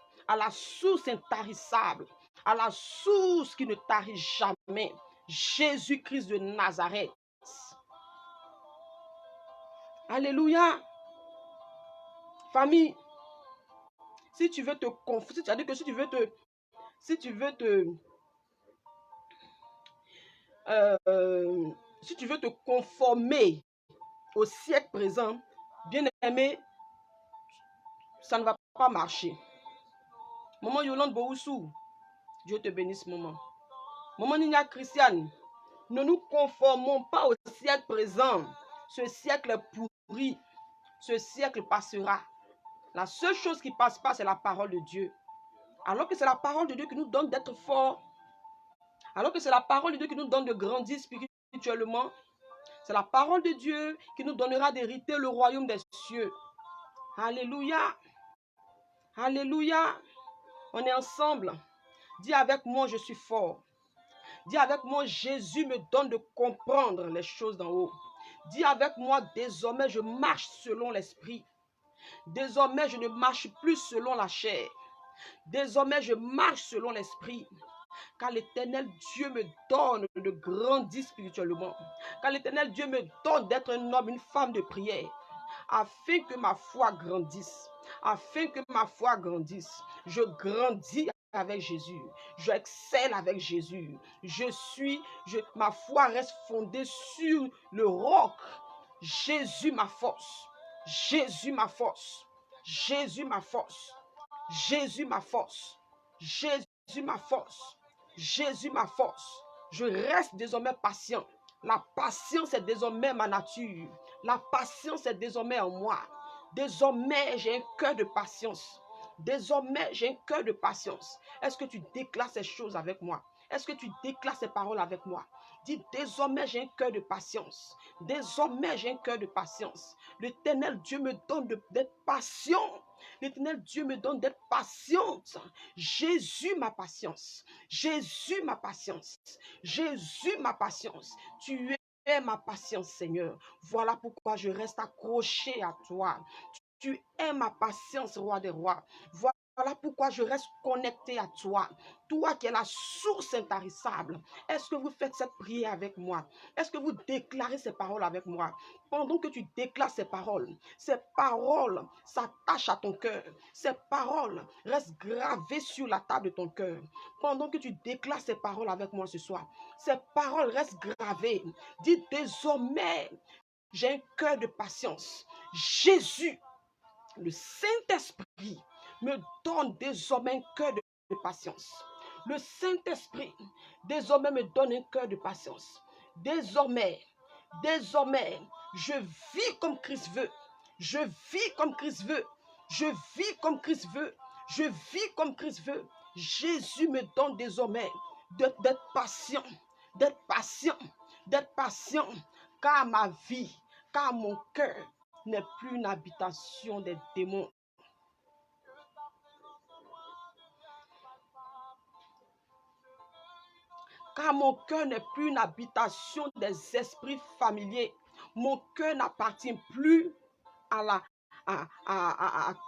intarissable, à la source qui ne tarit jamais. Jésus-Christ de Nazareth. Alléluia. Famille, si tu veux te confier, c'est-à-dire que si tu veux te conformer au siècle présent, bien aimé, ça ne va pas marcher. Maman Yolande Booussou, Dieu te bénisse, maman. Maman Nina Christiane, ne nous conformons pas au siècle présent. Ce siècle est pourri. Ce siècle passera. La seule chose qui ne passe pas, c'est la parole de Dieu. Alors que c'est la parole de Dieu qui nous donne d'être forts. Alors que c'est la parole de Dieu qui nous donne de grandir spirituellement. C'est la parole de Dieu qui nous donnera d'hériter le royaume des cieux. Alléluia. Alléluia. On est ensemble. Dis avec moi, je suis fort. Dis avec moi, Jésus me donne de comprendre les choses d'en haut. Dis avec moi, désormais, je marche selon l'esprit. Désormais, je ne marche plus selon la chair. Désormais, je marche selon l'esprit. Car l'Éternel Dieu me donne de grandir spirituellement. Car l'Éternel Dieu me donne d'être un homme, une femme de prière. Afin que ma foi grandisse. Afin que ma foi grandisse. Je grandis avec Jésus. J'excelle avec Jésus. Ma foi reste fondée sur le roc. Jésus ma force. Jésus ma force. Jésus ma force. Jésus ma force. Jésus ma force. Jésus ma force. Je reste désormais patient. La patience est désormais ma nature. La patience est désormais en moi. Désormais, j'ai un cœur de patience. Désormais, j'ai un cœur de patience. Est-ce que tu déclares ces choses avec moi? Est-ce que tu déclares ces paroles avec moi? Dis, désormais, j'ai un cœur de patience. Désormais, j'ai un cœur de patience. L'Éternel Dieu me donne d'être patient. L'Éternel Dieu me donne d'être patiente. Jésus, ma patience. Jésus, ma patience. Jésus, ma patience. Tu es ma patience, Seigneur. Voilà pourquoi je reste accroché à toi. Tu es ma patience, roi des rois. Voilà pourquoi je reste connecté à toi. Toi qui es la source intarissable. Est-ce que vous faites cette prière avec moi? Est-ce que vous déclarez ces paroles avec moi? Pendant que tu déclares ces paroles s'attachent à ton cœur. Ces paroles restent gravées sur la table de ton cœur. Pendant que tu déclares ces paroles avec moi ce soir, ces paroles restent gravées. Dis désormais, j'ai un cœur de patience. Jésus, le Saint-Esprit, me donne désormais un cœur de patience. Le Saint-Esprit, désormais, me donne un cœur de patience. Désormais, je vis comme Christ veut. Je vis comme Christ veut. Je vis comme Christ veut. Je vis comme Christ veut. Jésus me donne désormais d'être patient, d'être patient, d'être patient, car ma vie, car mon cœur n'est plus une habitation des démons. Car mon cœur n'est plus une habitation des esprits familiers. Mon cœur n'appartient plus à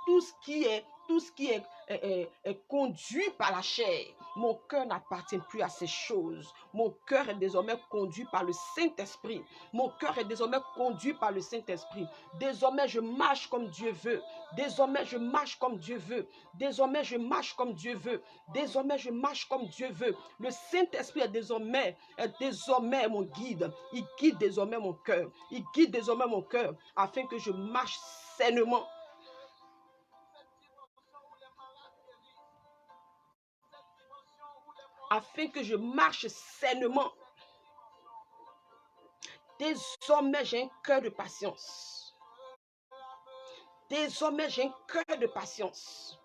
tout ce qui est conduit par la chair. Mon cœur n'appartient plus à ces choses. Mon cœur est désormais conduit par le Saint-Esprit. Mon cœur est désormais conduit par le Saint-Esprit. Désormais, je marche comme Dieu veut. Désormais, je marche comme Dieu veut. Désormais, je marche comme Dieu veut. Désormais, je marche comme Dieu veut. Le Saint-Esprit est désormais mon guide. Il guide désormais mon cœur. Il guide désormais mon cœur afin que je marche sainement. Afin que je marche sainement. Désormais, j'ai un cœur de patience. Désormais, j'ai un cœur de patience.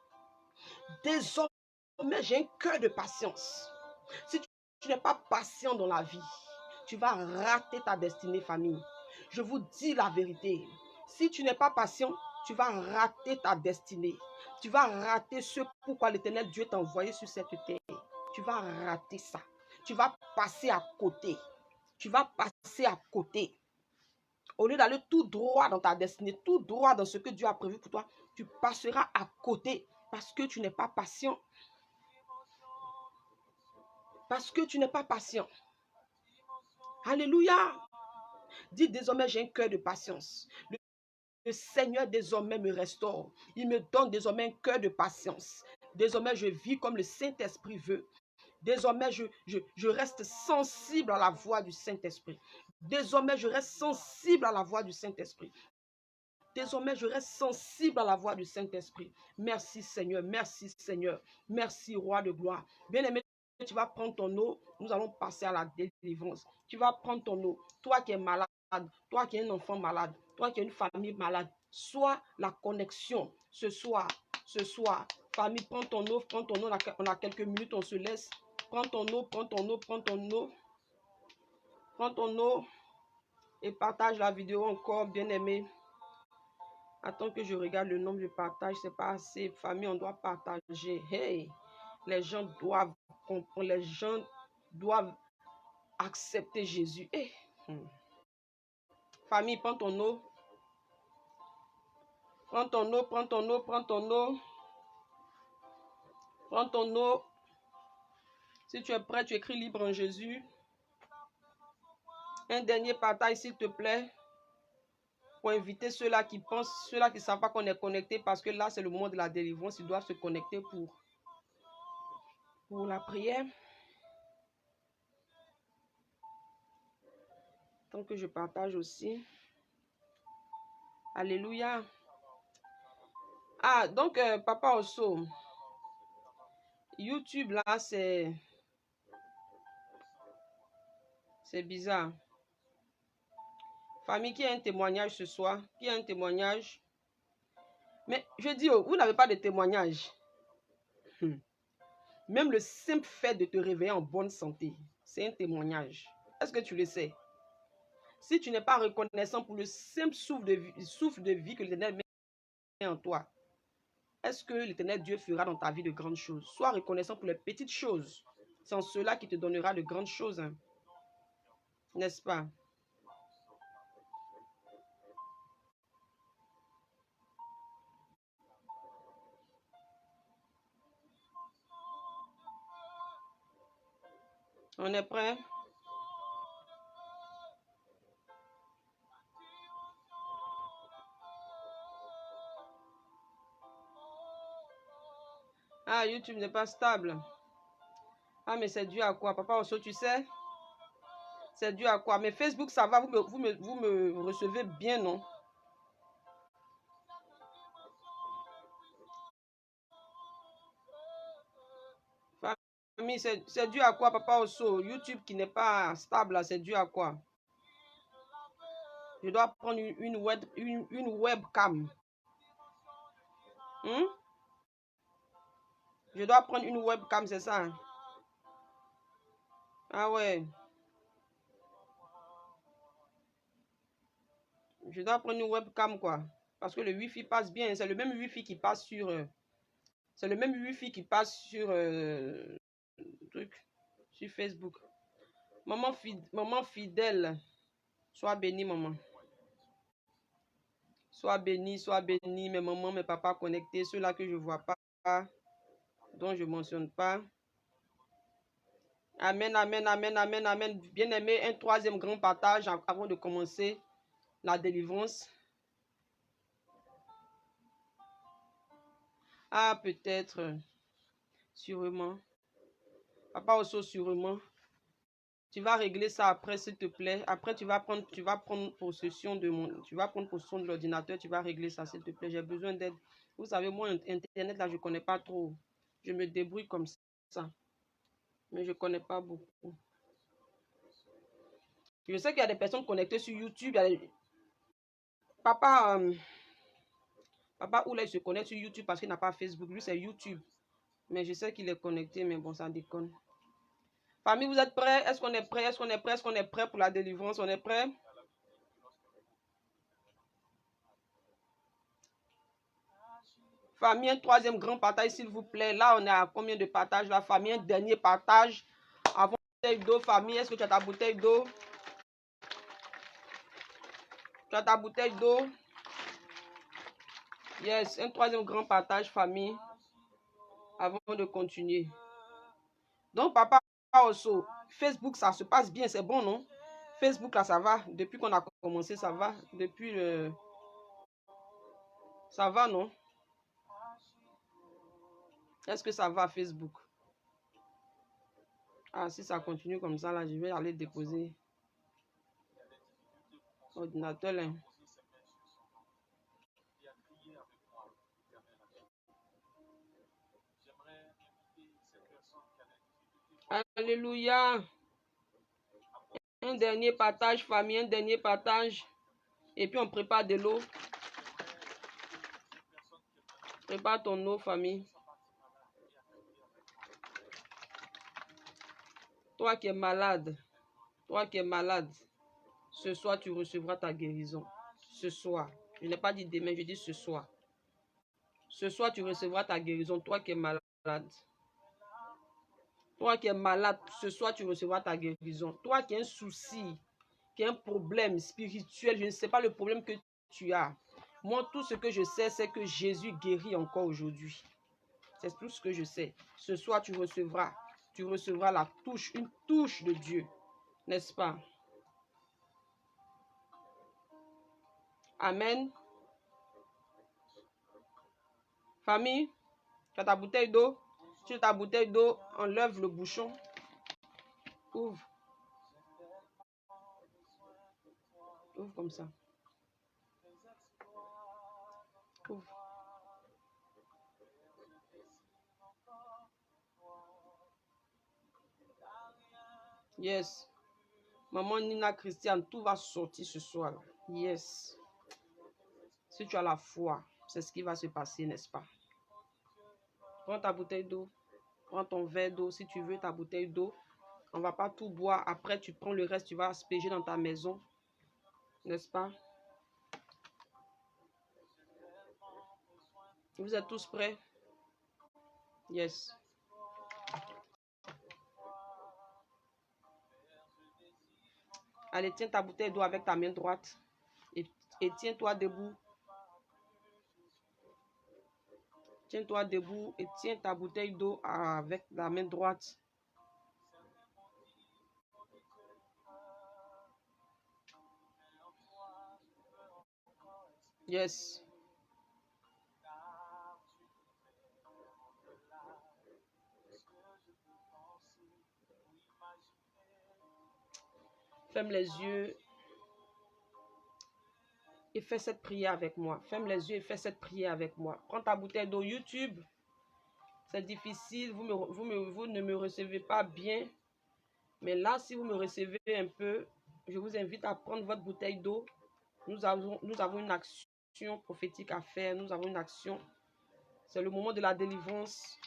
Désormais, j'ai un cœur de patience. Si tu n'es pas patient dans la vie, tu vas rater ta destinée, famille. Je vous dis la vérité. Si tu n'es pas patient, tu vas rater ta destinée. Tu vas rater ce pourquoi l'Éternel Dieu t'a envoyé sur cette terre. Tu vas rater ça. Tu vas passer à côté. Tu vas passer à côté. Au lieu d'aller tout droit dans ta destinée, tout droit dans ce que Dieu a prévu pour toi, tu passeras à côté parce que tu n'es pas patient. Parce que tu n'es pas patient. Alléluia. Dis désormais, j'ai un cœur de patience. Le Seigneur désormais me restaure. Il me donne désormais un cœur de patience. Désormais, je vis comme le Saint-Esprit veut. Désormais, je reste sensible à la voix du Saint-Esprit. Désormais, je reste sensible à la voix du Saint-Esprit. Désormais, je reste sensible à la voix du Saint-Esprit. Merci Seigneur, merci Seigneur, merci Roi de gloire. Bien-aimé, tu vas prendre ton eau. Nous allons passer à la délivrance. Tu vas prendre ton eau. Toi qui es malade, toi qui es un enfant malade, toi qui es une famille malade, sois la connexion ce soir. Ce soir, famille, prends ton eau, prends ton eau. On a quelques minutes, on se laisse. Prends ton eau, prends ton eau, prends ton eau. Prends ton eau et partage la vidéo encore, bien aimé. Attends que je regarde le nombre de partages, c'est pas assez. Famille, on doit partager. Hey, les gens doivent comprendre, les gens doivent accepter Jésus. Hey. Famille, prends ton eau. Prends ton eau, prends ton eau, prends ton eau. Prends ton eau. Si tu es prêt, tu écris libre en Jésus. Un dernier partage, s'il te plaît. Pour inviter ceux-là qui pensent, ceux-là qui ne savent pas qu'on est connecté, parce que là, c'est le moment de la délivrance. Ils doivent se connecter pour la prière. Tant que je partage aussi. Alléluia. Ah, donc, Papa Osso, YouTube, là, c'est bizarre. Famille, qui a un témoignage ce soir? Qui a un témoignage? Mais je dis, oh, vous n'avez pas de témoignage. Même le simple fait de te réveiller en bonne santé, c'est un témoignage. Est-ce que tu le sais? Si tu n'es pas reconnaissant pour le simple souffle de vie que l'Éternel met en toi, est-ce que l'Éternel Dieu fera dans ta vie de grandes choses? Sois reconnaissant pour les petites choses. C'est en cela qu'il te donnera de grandes choses. Hein. N'est-ce pas? On est prêt? Ah, YouTube n'est pas stable. Ah, mais c'est dû à quoi? Papa Osso, tu sais? C'est dû à quoi? Mais Facebook, ça va, vous me recevez bien, non? Famille, c'est dû à quoi, Papa Osso? YouTube qui n'est pas stable, c'est dû à quoi? Je dois prendre une webcam. Je dois prendre une webcam, c'est ça? Ah ouais. Je dois prendre une webcam, quoi. Parce que le Wi-Fi passe bien. C'est le même Wi-Fi qui passe sur... c'est le même Wi-Fi qui passe sur... truc. Sur Facebook. Maman fidèle. Sois bénie, maman. Sois bénie, mes mamans, mes papas connectés. Ceux-là que je ne vois pas, dont je ne mentionne pas. Amen, amen, amen, amen, amen. Bien-aimé, un troisième grand partage avant de commencer la délivrance. Ah, peut-être, sûrement. Papa Osso, sûrement. Tu vas régler ça après, s'il te plaît. Après, tu vas prendre possession de l'ordinateur. Tu vas régler ça, s'il te plaît. J'ai besoin d'aide. Vous savez, moi, Internet, là, je ne connais pas trop. Je me débrouille comme ça. Mais je ne connais pas beaucoup. Je sais qu'il y a des personnes connectées sur YouTube. Papa Oula, il se connecte sur YouTube parce qu'il n'a pas Facebook. Lui, c'est YouTube. Mais je sais qu'il est connecté, mais bon, ça déconne. Famille, vous êtes prêts? Est-ce qu'on est prêt? Est-ce qu'on est prêt? Est-ce qu'on est prêt pour la délivrance? On est prêt? Famille, un troisième grand partage, s'il vous plaît. Là, on est à combien de partages? La famille, un dernier partage. Avant bouteille d'eau, famille, est-ce que tu as ta bouteille d'eau? Tu as ta bouteille d'eau? Yes, un troisième grand partage, famille. Avant de continuer. Donc, Papa Osso, Facebook, ça se passe bien, c'est bon, non? Facebook, là, ça va. Depuis qu'on a commencé, ça va. Depuis le... Ça va, non? Est-ce que ça va, Facebook? Ah, si ça continue comme ça, là, je vais aller déposer l'ordinateur, là. Alléluia. Un dernier partage, famille, un dernier partage. Et puis on prépare de l'eau. Prépare ton eau, famille. Toi qui es malade, ce soir tu recevras ta guérison. Ce soir. Je n'ai pas dit demain, je dis ce soir. Ce soir tu recevras ta guérison. Toi qui es malade. Toi qui es malade, ce soir tu recevras ta guérison. Toi qui as un souci, qui a un problème spirituel, je ne sais pas le problème que tu as. Moi, tout ce que je sais, c'est que Jésus guérit encore aujourd'hui. C'est tout ce que je sais. Ce soir, tu recevras la touche, une touche de Dieu. N'est-ce pas? Amen. Famille, tu as ta bouteille d'eau. Sur ta bouteille d'eau, enlève le bouchon. Ouvre. Ouvre comme ça. Ouvre. Yes. Maman Nina Christiane, tout va sortir ce soir. Yes. Si tu as la foi, c'est ce qui va se passer, n'est-ce pas? Prends ta bouteille d'eau. Prends ton verre d'eau si tu veux, ta bouteille d'eau. On ne va pas tout boire. Après, tu prends le reste, tu vas asperger dans ta maison. N'est-ce pas? Vous êtes tous prêts? Yes. Allez, tiens ta bouteille d'eau avec ta main droite. Et tiens-toi debout. Tiens-toi debout et tiens ta bouteille d'eau avec la main droite. Yes. Ferme les yeux et fais cette prière avec moi. Ferme les yeux et fais cette prière avec moi. Prends ta bouteille d'eau. YouTube, c'est difficile. Vous ne me recevez pas bien. Mais là, si vous me recevez un peu, je vous invite à prendre votre bouteille d'eau. Nous avons une action prophétique à faire. Nous avons une action. C'est le moment de la délivrance.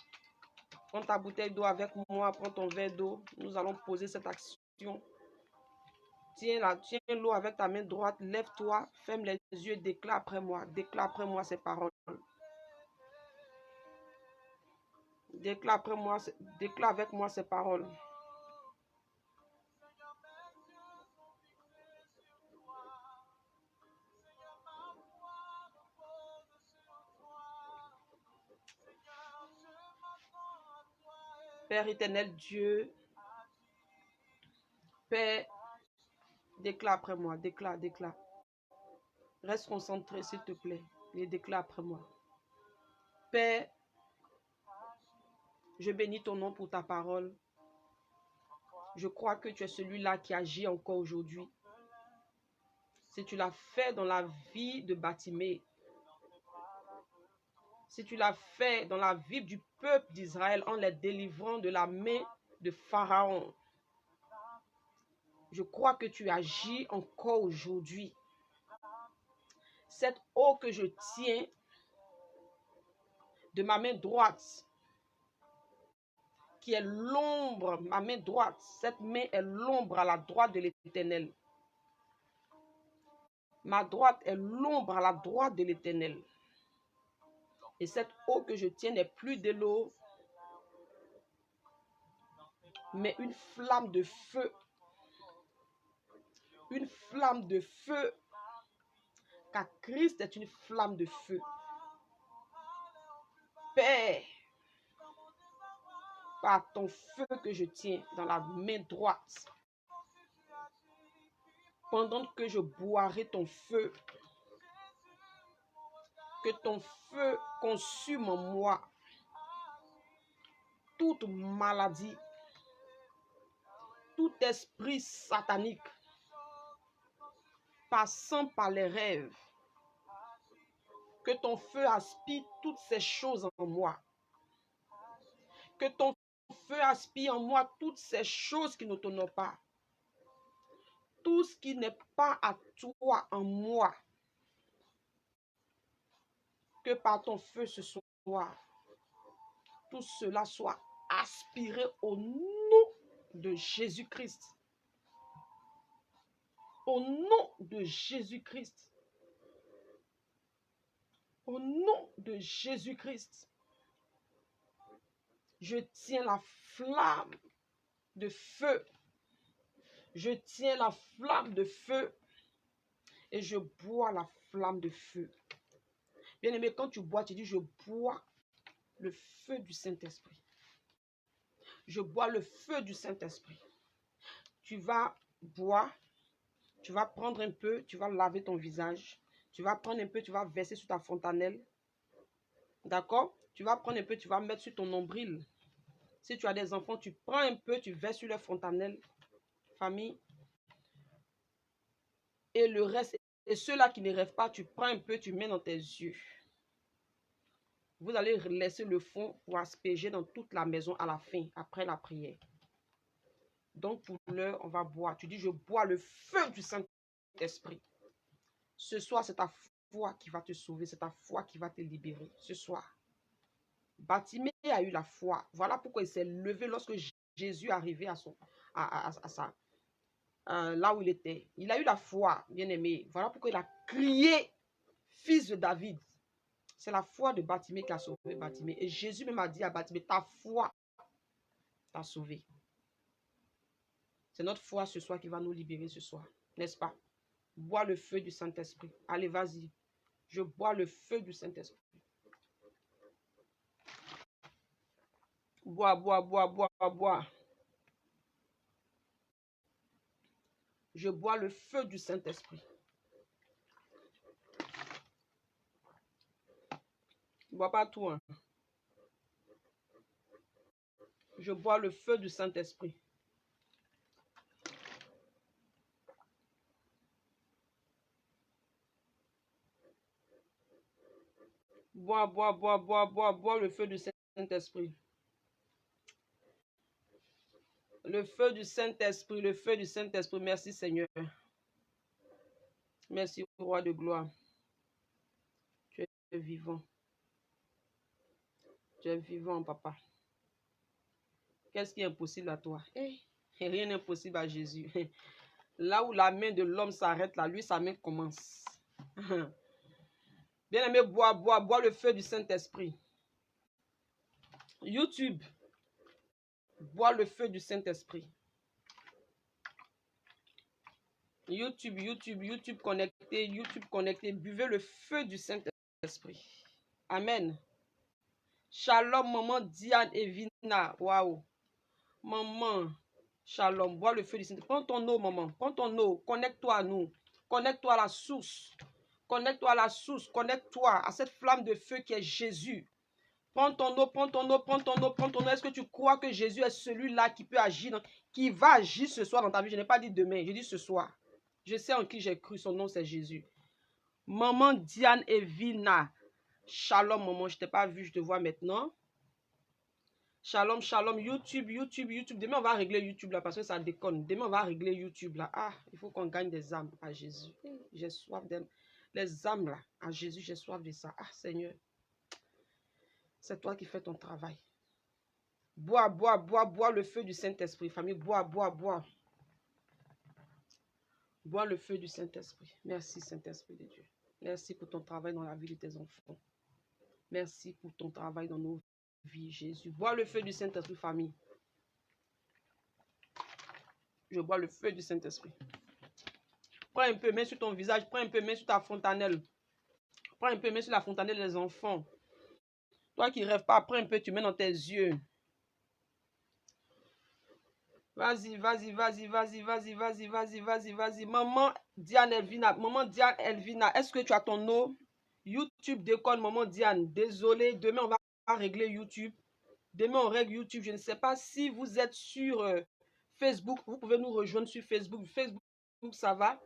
Prends ta bouteille d'eau avec moi. Prends ton verre d'eau. Nous allons poser cette action. Tiens l'eau avec ta main droite. Lève-toi. Ferme les yeux. Déclare après moi. Déclare après moi ces paroles. Déclare après moi. Déclare avec moi ces paroles. Père éternel Dieu, Père, déclare après moi, déclare. Reste concentré s'il te plaît et déclare après moi. Père, je bénis ton nom pour ta parole. Je crois que tu es celui-là qui agit encore aujourd'hui. Si tu l'as fait dans la vie de Batimée, si tu l'as fait dans la vie du peuple d'Israël en les délivrant de la main de Pharaon, je crois que tu agis encore aujourd'hui. Cette eau que je tiens de ma main droite, qui est l'ombre, ma main droite, cette main est l'ombre à la droite de l'Éternel. Ma droite est l'ombre à la droite de l'Éternel. Et cette eau que je tiens n'est plus de l'eau, mais une flamme de feu. Une flamme de feu. Car Christ est une flamme de feu. Père, par ton feu que je tiens dans la main droite, pendant que je boirai ton feu, que ton feu consume en moi toute maladie, tout esprit satanique, passant par les rêves, que ton feu aspire toutes ces choses en moi, que ton feu aspire en moi toutes ces choses qui ne t'honorent pas. Tout ce qui n'est pas à toi en moi. Que par ton feu ce soir, tout cela soit aspiré au nom de Jésus-Christ. Au nom de Jésus-Christ. Au nom de Jésus-Christ. Je tiens la flamme de feu. Je tiens la flamme de feu. Et je bois la flamme de feu. Bien-aimé, quand tu bois, tu dis, je bois le feu du Saint-Esprit. Je bois le feu du Saint-Esprit. Tu vas boire, tu vas prendre un peu, tu vas laver ton visage. Tu vas prendre un peu, tu vas verser sur ta fontanelle. D'accord? Tu vas prendre un peu, tu vas mettre sur ton nombril. Si tu as des enfants, tu prends un peu, tu verses sur leur fontanelle. Famille. Et le reste, et ceux-là qui ne rêvent pas, tu prends un peu, tu mets dans tes yeux. Vous allez laisser le fond pour asperger dans toute la maison à la fin, après la prière. Donc, pour l'heure, on va boire. Tu dis, je bois le feu du Saint-Esprit. Ce soir, c'est ta foi qui va te sauver. C'est ta foi qui va te libérer. Ce soir. Bartimée a eu la foi. Voilà pourquoi il s'est levé lorsque Jésus est arrivé là où il était. Il a eu la foi, bien-aimé. Voilà pourquoi il a crié, fils de David. C'est la foi de Bartimée qui a sauvé Bartimée. Et Jésus même a dit à Bartimée, ta foi t'a sauvé. C'est notre foi ce soir qui va nous libérer ce soir. N'est-ce pas? Bois le feu du Saint-Esprit. Allez, vas-y. Je bois le feu du Saint-Esprit. Bois, bois, bois, bois, bois. Je bois le feu du Saint-Esprit. Ne bois pas tout, hein. Je bois le feu du Saint-Esprit. Bois, bois, bois, bois, bois, bois le feu du Saint-Esprit. Le feu du Saint-Esprit, le feu du Saint-Esprit. Merci Seigneur. Merci Roi de gloire. Tu es vivant. Tu es vivant, papa. Qu'est-ce qui est impossible à toi? Rien n'est impossible à Jésus. Là où la main de l'homme s'arrête, là, lui, sa main commence. Bien-aimé, bois, bois, bois le feu du Saint-Esprit. YouTube, bois le feu du Saint-Esprit. YouTube connecté, buvez le feu du Saint-Esprit. Amen. Shalom, maman Diane et Vina. Waouh. Maman, shalom, bois le feu du Saint-Esprit. Prends ton eau, maman. Prends ton eau. Connecte-toi à nous. Connecte-toi à la source. Connecte-toi à la source. Connecte-toi à cette flamme de feu qui est Jésus. Prends ton eau, prends ton eau, prends ton eau, prends ton eau. Est-ce que tu crois que Jésus est celui-là qui peut agir, qui va agir ce soir dans ta vie? Je n'ai pas dit demain, je dis ce soir. Je sais en qui j'ai cru, son nom c'est Jésus. Maman Diane Evina. Shalom, maman, je ne t'ai pas vu, je te vois maintenant. Shalom, shalom, YouTube. Demain, on va régler YouTube là parce que ça déconne. Demain, on va régler YouTube là. Ah, il faut qu'on gagne des âmes à Jésus. J'ai soif d'elles. Les âmes là, à Jésus, j'ai soif de ça. Ah, Seigneur, c'est toi qui fais ton travail. Bois, bois, bois, bois le feu du Saint-Esprit. Famille, bois, bois, bois. Bois le feu du Saint-Esprit. Merci, Saint-Esprit de Dieu. Merci pour ton travail dans la vie de tes enfants. Merci pour ton travail dans nos vies, Jésus. Bois le feu du Saint-Esprit, famille. Je bois le feu du Saint-Esprit. Prends un peu, mets sur ton visage. Prends un peu, mets sur ta fontanelle. Prends un peu, mets sur la fontanelle des enfants. Toi qui ne rêves pas, prends un peu, tu mets dans tes yeux. Vas-y, vas-y, vas-y, vas-y, vas-y, vas-y, vas-y, vas-y, vas-y. Maman Diane Elvina, est-ce que tu as ton eau? YouTube déconne, maman Diane. Désolé, demain on va régler YouTube. Demain on règle YouTube. Je ne sais pas si vous êtes sur Facebook. Vous pouvez nous rejoindre sur Facebook. Facebook, ça va.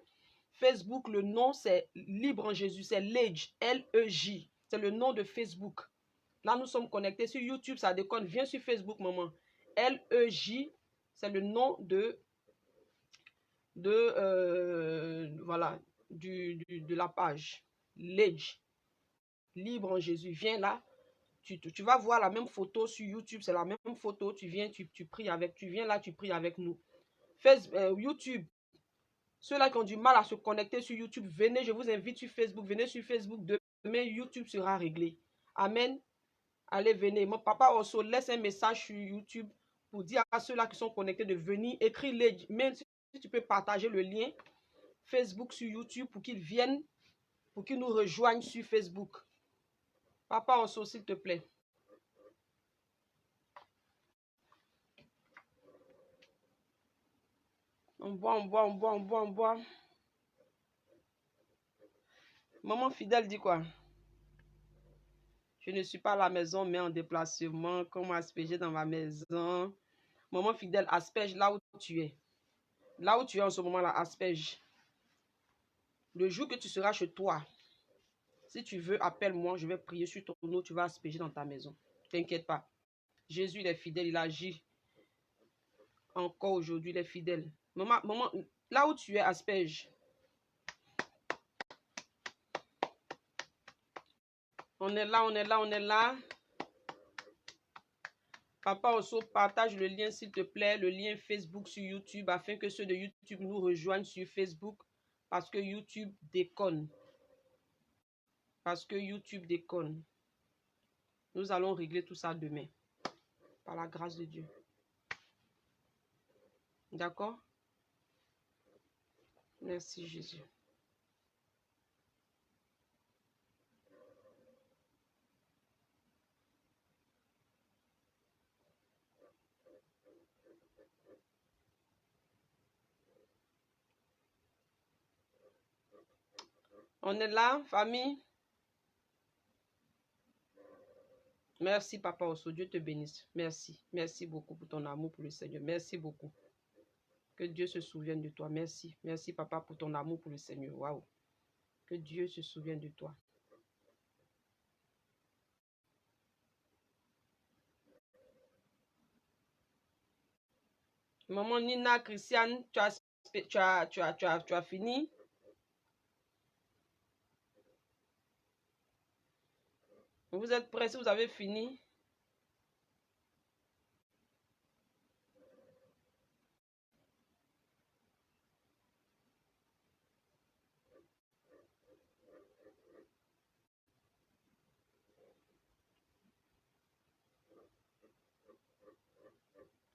Facebook, le nom c'est Libre en Jésus. C'est Leg, L-E-J. C'est le nom de Facebook. Là, nous sommes connectés sur YouTube. Ça déconne. Viens sur Facebook, maman. L-E-J, c'est le nom voilà, de la page. Ledge, libre en Jésus. Viens là, tu vas voir la même photo sur YouTube, c'est la même photo. Tu viens, tu pries avec, tu viens là, tu pries avec nous. YouTube, ceux-là qui ont du mal à se connecter sur YouTube, venez, je vous invite sur Facebook, venez sur Facebook, demain YouTube sera réglé. Amen. Allez, venez. Mon papa Osso laisse un message sur YouTube pour dire à ceux-là qui sont connectés de venir. Écris-les, même si tu peux partager le lien Facebook sur YouTube pour qu'ils viennent, pour qu'ils nous rejoignent sur Facebook. Papa Osso, s'il te plaît. On boit, on boit, on boit, on boit, on boit. Maman fidèle dit quoi? Je ne suis pas à la maison, mais en déplacement. Comment asperger dans ma maison? Maman fidèle, asperge là où tu es. Là où tu es en ce moment-là, asperge. Le jour que tu seras chez toi, si tu veux, appelle-moi, je vais prier sur ton nom, tu vas asperger dans ta maison. T'inquiète pas. Jésus, il est fidèle, il agit encore aujourd'hui, il est fidèle. Maman, là où tu es, asperge. On est là, on est là, on est là. Papa Osso, partage le lien s'il te plaît, le lien Facebook sur YouTube afin que ceux de YouTube nous rejoignent sur Facebook parce que YouTube déconne. Parce que YouTube déconne. Nous allons régler tout ça demain. Par la grâce de Dieu. D'accord? Merci Jésus. On est là, famille. Merci, Papa Osso. Dieu te bénisse. Merci. Merci beaucoup pour ton amour pour le Seigneur. Merci beaucoup. Que Dieu se souvienne de toi. Merci. Merci, Papa, pour ton amour pour le Seigneur. Waouh. Que Dieu se souvienne de toi. Maman Nina, Christiane, tu as fini? Vous êtes prêts si vous avez fini?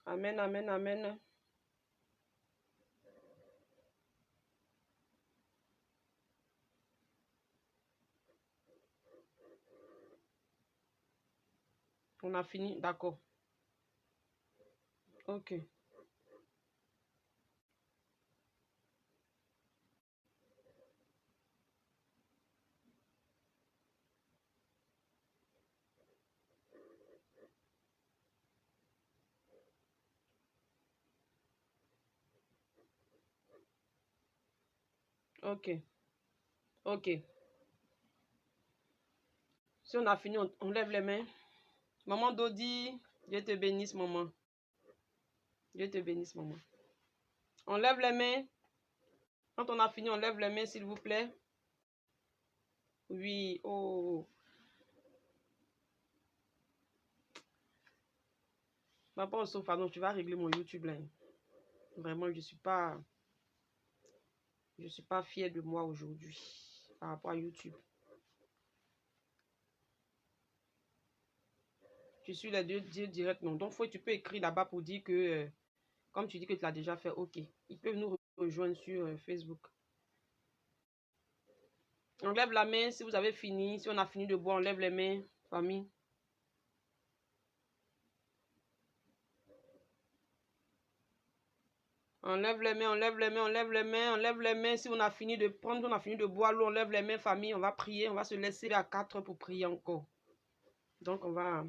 Amen, amen, amen. On a fini, d'accord. Ok. Ok. Ok. Si on a fini, on lève les mains. Maman Dodi, Dieu te bénisse, maman. Dieu te bénisse, maman. On lève les mains. Quand on a fini, on lève les mains, s'il vous plaît. Oui, oh. Papa, sauf, pardon, tu vas régler mon YouTube là. Vraiment, je suis pas fière de moi aujourd'hui par rapport à YouTube. Je suis les deux direct, non. Donc, tu peux écrire là-bas pour dire que, comme tu dis que tu l'as déjà fait, ok. Ils peuvent nous rejoindre sur Facebook. On lève la main si vous avez fini. Si on a fini de boire, on lève les mains, famille. On lève les mains, on lève les mains, on lève les mains, on lève les mains. Si on a fini de prendre, on a fini de boire l'eau, on lève les mains, famille. On va prier, on va se laisser à 4 pour prier encore. Donc, on va...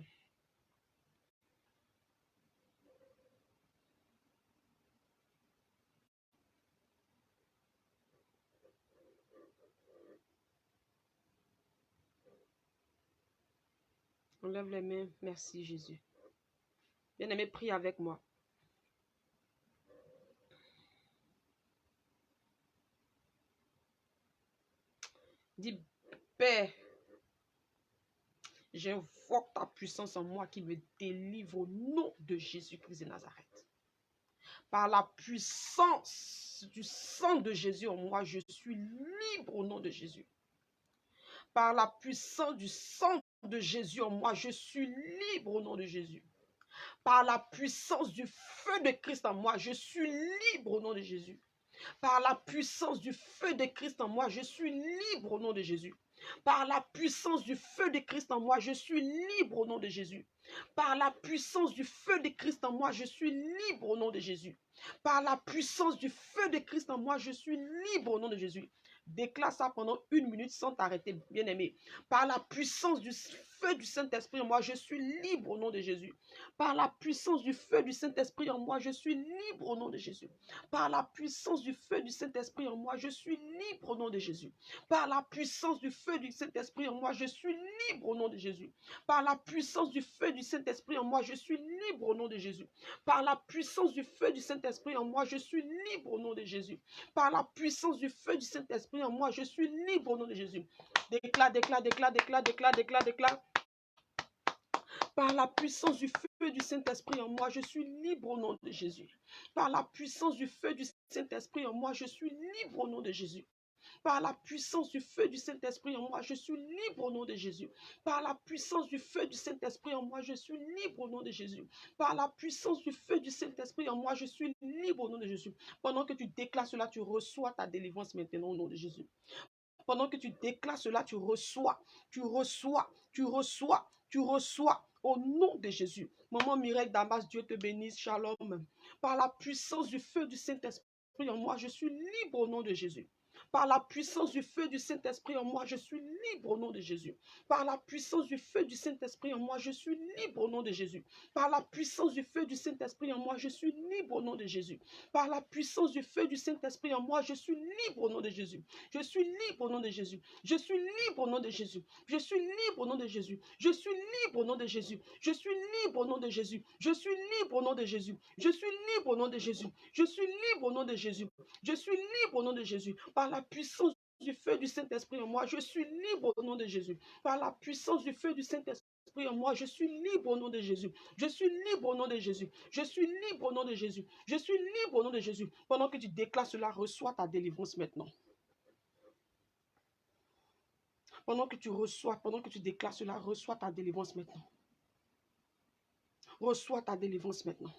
On lève les mains. Merci, Jésus. Bien-aimé, prie avec moi. Dis, Père, j'invoque ta puissance en moi qui me délivre au nom de Jésus-Christ de Nazareth. Par la puissance du sang de Jésus en moi, je suis libre au nom de Jésus. Par la puissance du sang de Jésus en moi, je suis libre au nom de Jésus. Par la puissance du feu de Christ en moi, je suis libre au nom de Jésus. Par la puissance du feu de Christ en moi, je suis libre au nom de Jésus. Par la puissance du feu de Christ en moi, je suis libre au nom de Jésus. Par la puissance du feu de Christ en moi, je suis libre au nom de Jésus. Par la puissance du feu de Christ en moi, je suis libre au nom de Jésus. Déclare ça pendant 1 minute sans t'arrêter, bien-aimé. Par la puissance du feu du Saint-Esprit en moi, je suis libre au nom de Jésus. Par la puissance du feu du Saint-Esprit en moi, je suis libre au nom de Jésus. Par la puissance du feu du Saint-Esprit en moi, je suis libre au nom de Jésus. Par la puissance du feu du Saint-Esprit en moi, je suis libre au nom de Jésus. Par la puissance du feu du Saint-Esprit en moi, je suis libre au nom de Jésus. Par la puissance du feu du Saint-Esprit en moi, je suis libre au nom de Jésus. Par la puissance du feu du Saint-Esprit en moi, je suis libre au nom de Jésus. Déclare, déclare, déclare, déclare, déclare, déclare, déclare. Par la puissance du feu du Saint-Esprit en moi, je suis libre au nom de Jésus. Par la puissance du feu du Saint-Esprit en moi, je suis libre au nom de Jésus. Par la puissance du feu du Saint-Esprit en moi, je suis libre au nom de Jésus. Par la puissance du feu du Saint-Esprit en moi, je suis libre au nom de Jésus. Par la puissance du feu du Saint-Esprit en moi, je suis libre au nom de Jésus. Pendant que tu déclares cela, tu reçois ta délivrance maintenant au nom de Jésus. Pendant que tu déclares cela, tu reçois au nom de Jésus. Maman Mireille Damas, Dieu te bénisse, shalom. Par la puissance du feu du Saint-Esprit en moi, je suis libre au nom de Jésus. Par la puissance du feu du Saint-Esprit en moi, je suis libre au nom de Jésus. Par la puissance du feu du Saint-Esprit en moi, je suis libre au nom de Jésus. Par la puissance du feu du Saint-Esprit en moi, je suis libre au nom de Jésus. Par la puissance du feu du Saint-Esprit en moi, je suis libre au nom de Jésus. Je suis libre au nom de Jésus. Je suis libre au nom de Jésus. Je suis libre au nom de Jésus. Je suis libre au nom de Jésus. Je suis libre au nom de Jésus. Je suis libre au nom de Jésus. Je suis libre au nom de Jésus. Je suis libre au nom de Jésus. Je suis libre au nom de Jésus. Par la puissance du feu du Saint-Esprit en moi, je suis libre au nom de Jésus. Par la puissance du feu du Saint-Esprit en moi, je suis libre au nom de Jésus. Je suis libre au nom de Jésus. Je suis libre au nom de Jésus. Je suis libre au nom de Jésus. Pendant que tu déclares cela, reçois ta délivrance maintenant. Pendant que tu déclares cela, reçois ta délivrance maintenant. Reçois ta délivrance maintenant.